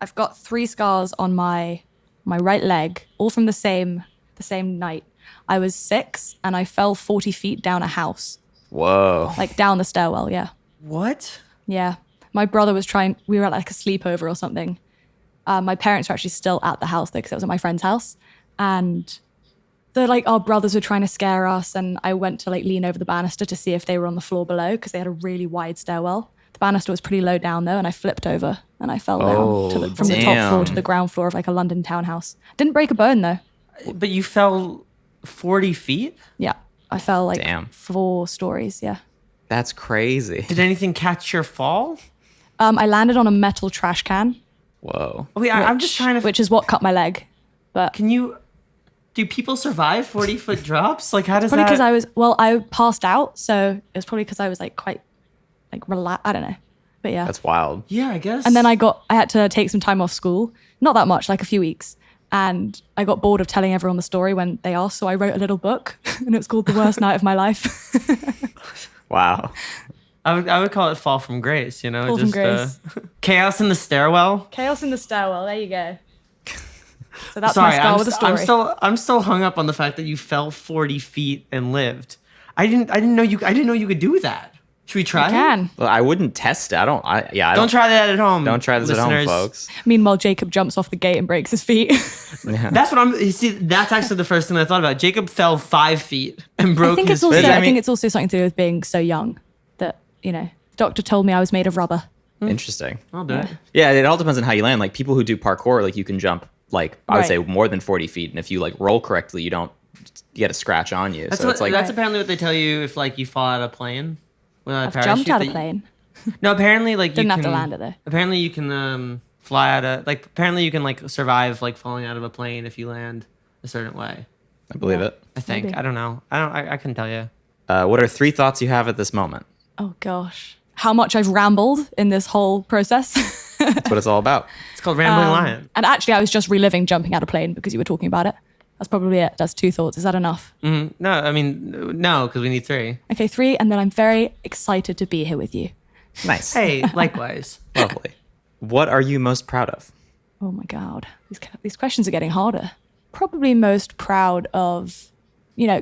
I've got 3 scars on my right leg, all from the same night. I was 6 and I fell 40 feet down a house, Whoa. like down the stairwell. Yeah. What? Yeah. My brother was we were at like a sleepover or something. My parents were actually still at the house though, because it was at my friend's house. And our brothers were trying to scare us. And I went to like lean over the banister to see if they were on the floor below because they had a really wide stairwell. The banister was pretty low down though. And I flipped over and I fell down from the top floor to the ground floor of like a London townhouse. Didn't break a bone though. But you fell 40 feet? Yeah. I fell like Damn. 4 stories. Yeah. That's crazy. Did anything catch your fall? I landed on a metal trash can, Whoa. Wait, I'm just trying to... which is what cut my leg. But Do people survive 40-foot drops? Like, how does probably that... because I passed out, so it was probably because I was like quite like relaxed. I don't know, but yeah. That's wild. Yeah, I guess. And then I had to take some time off school, not that much, like a few weeks, and I got bored of telling everyone the story when they asked, so I wrote a little book, and it's called The Worst Night of My Life. Wow. I would call it Fall from Grace, you know? Fall from Grace. Chaos in the Stairwell. Chaos in the Stairwell. There you go. So that's Sorry, my scar with a story. I'm still hung up on the fact that you fell 40 feet and lived. I didn't know you could do that. Should we try? I can. Well, I wouldn't test it. I don't Don't try that at home. Don't try this at home, listeners. folks. Meanwhile, Jacob jumps off the gate and breaks his feet. That's what you see, that's actually the first thing I thought about. Jacob fell 5 feet and broke his feet. I I mean- think it's also something to do with being so young that, the doctor told me I was made of rubber. Interesting. I'll do it. Yeah, it all depends on how you land. Like people who do parkour, like you can jump like I would Right. say more than 40 feet, and if you like roll correctly, you get a scratch on you. So it's like That's apparently what they tell you if like you fall out of a plane. Without a I've parachute, jumped out of that a plane. No, apparently like Didn't you have can to land it, though. Apparently you can fly out of apparently you can like survive like falling out of a plane if you land a certain way. I believe it. I think. Maybe. I don't know. I couldn't tell you. What are 3 thoughts you have at this moment? Oh, gosh. How much I've rambled in this whole process. That's what it's all about. It's called Rambling Lion. And actually, I was just reliving jumping out of a plane because you were talking about it. That's probably it. That's 2 thoughts. Is that enough? No, I mean no, because we need 3. Okay, 3. And then I'm very excited to be here with you. Nice. Hey, likewise. Lovely. What are you most proud of? Oh my God. These questions are getting harder. Probably most proud of,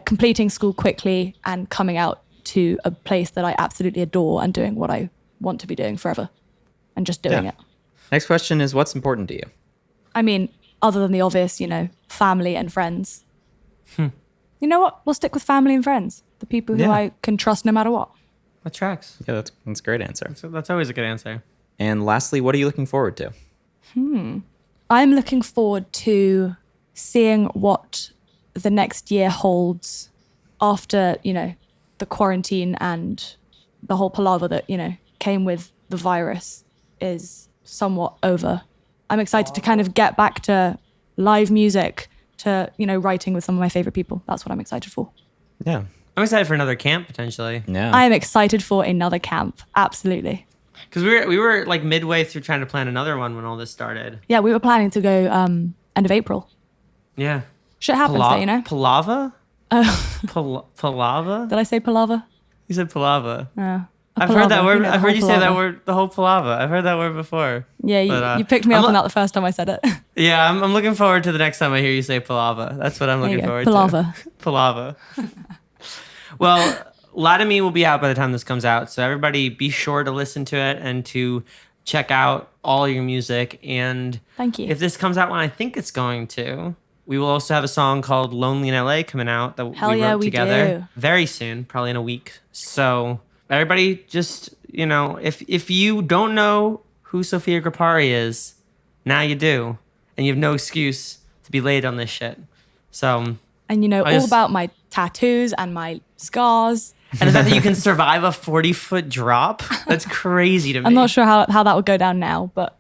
completing school quickly and coming out to a place that I absolutely adore and doing what I want to be doing forever and just doing it. Next question is what's important to you? I mean, other than the obvious, family and friends. You know what? We'll stick with family and friends. The people who Yeah. I can trust no matter what. That tracks. Yeah, that's a great answer. So that's always a good answer. And lastly, what are you looking forward to? I'm looking forward to seeing what the next year holds after, the quarantine and the whole palaver that, came with the virus is somewhat over. I'm excited to kind of get back to live music, to, writing with some of my favorite people. That's what I'm excited for. Yeah. I'm excited for another camp potentially. Yeah. I am excited for another camp. Absolutely. Because we were like midway through trying to plan another one when all this started. Yeah, we were planning to go end of April. Yeah. Shit happens though, Palava? Palava? Did I say palaver? You said palava. A I've heard that palaver, word. the I've heard whole you say that palaver. word, the whole palava. I've heard that word before. Yeah, But, you picked me I'm up on lo- that the first time I said it. Yeah, I'm looking forward to the next time I hear you say palava. That's what I'm There you looking go. forward Palava. to. Palava. Well, Lie to Me will be out by the time this comes out, so everybody be sure to listen to it and to check out all your music. And Thank you. if this comes out when I think it's going to, we will also have a song called Lonely in LA coming out that Hell we yeah, wrote we together do. very soon, probably in a week. So everybody just, if you don't know who Sophia Gripari is, now you do. And you have no excuse to be late on this shit. So, And I all just- about my tattoos and my scars. and the fact that you can survive a 40-foot drop, that's crazy to me. I'm not sure how that would go down now, but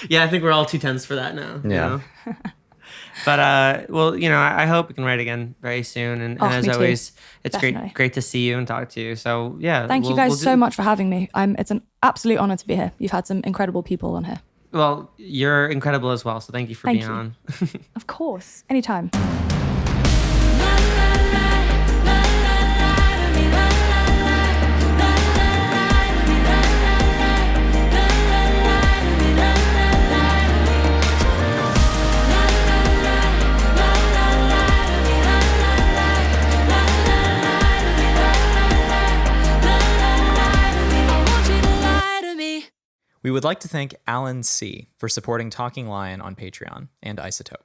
Yeah, I think we're all too tense for that now. Yeah. But well, I hope we can write again very soon. And Oh, as me too. always, it's Definitely. great to see you and talk to you. So yeah, thank you we'll- guys we'll so do- much for having me. It's an absolute honor to be here. You've had some incredible people on here. Well, you're incredible as well. So thank you for Thank being you. on. Of course, anytime. We would like to thank Alan C. for supporting Talking Lion on Patreon and Isotope.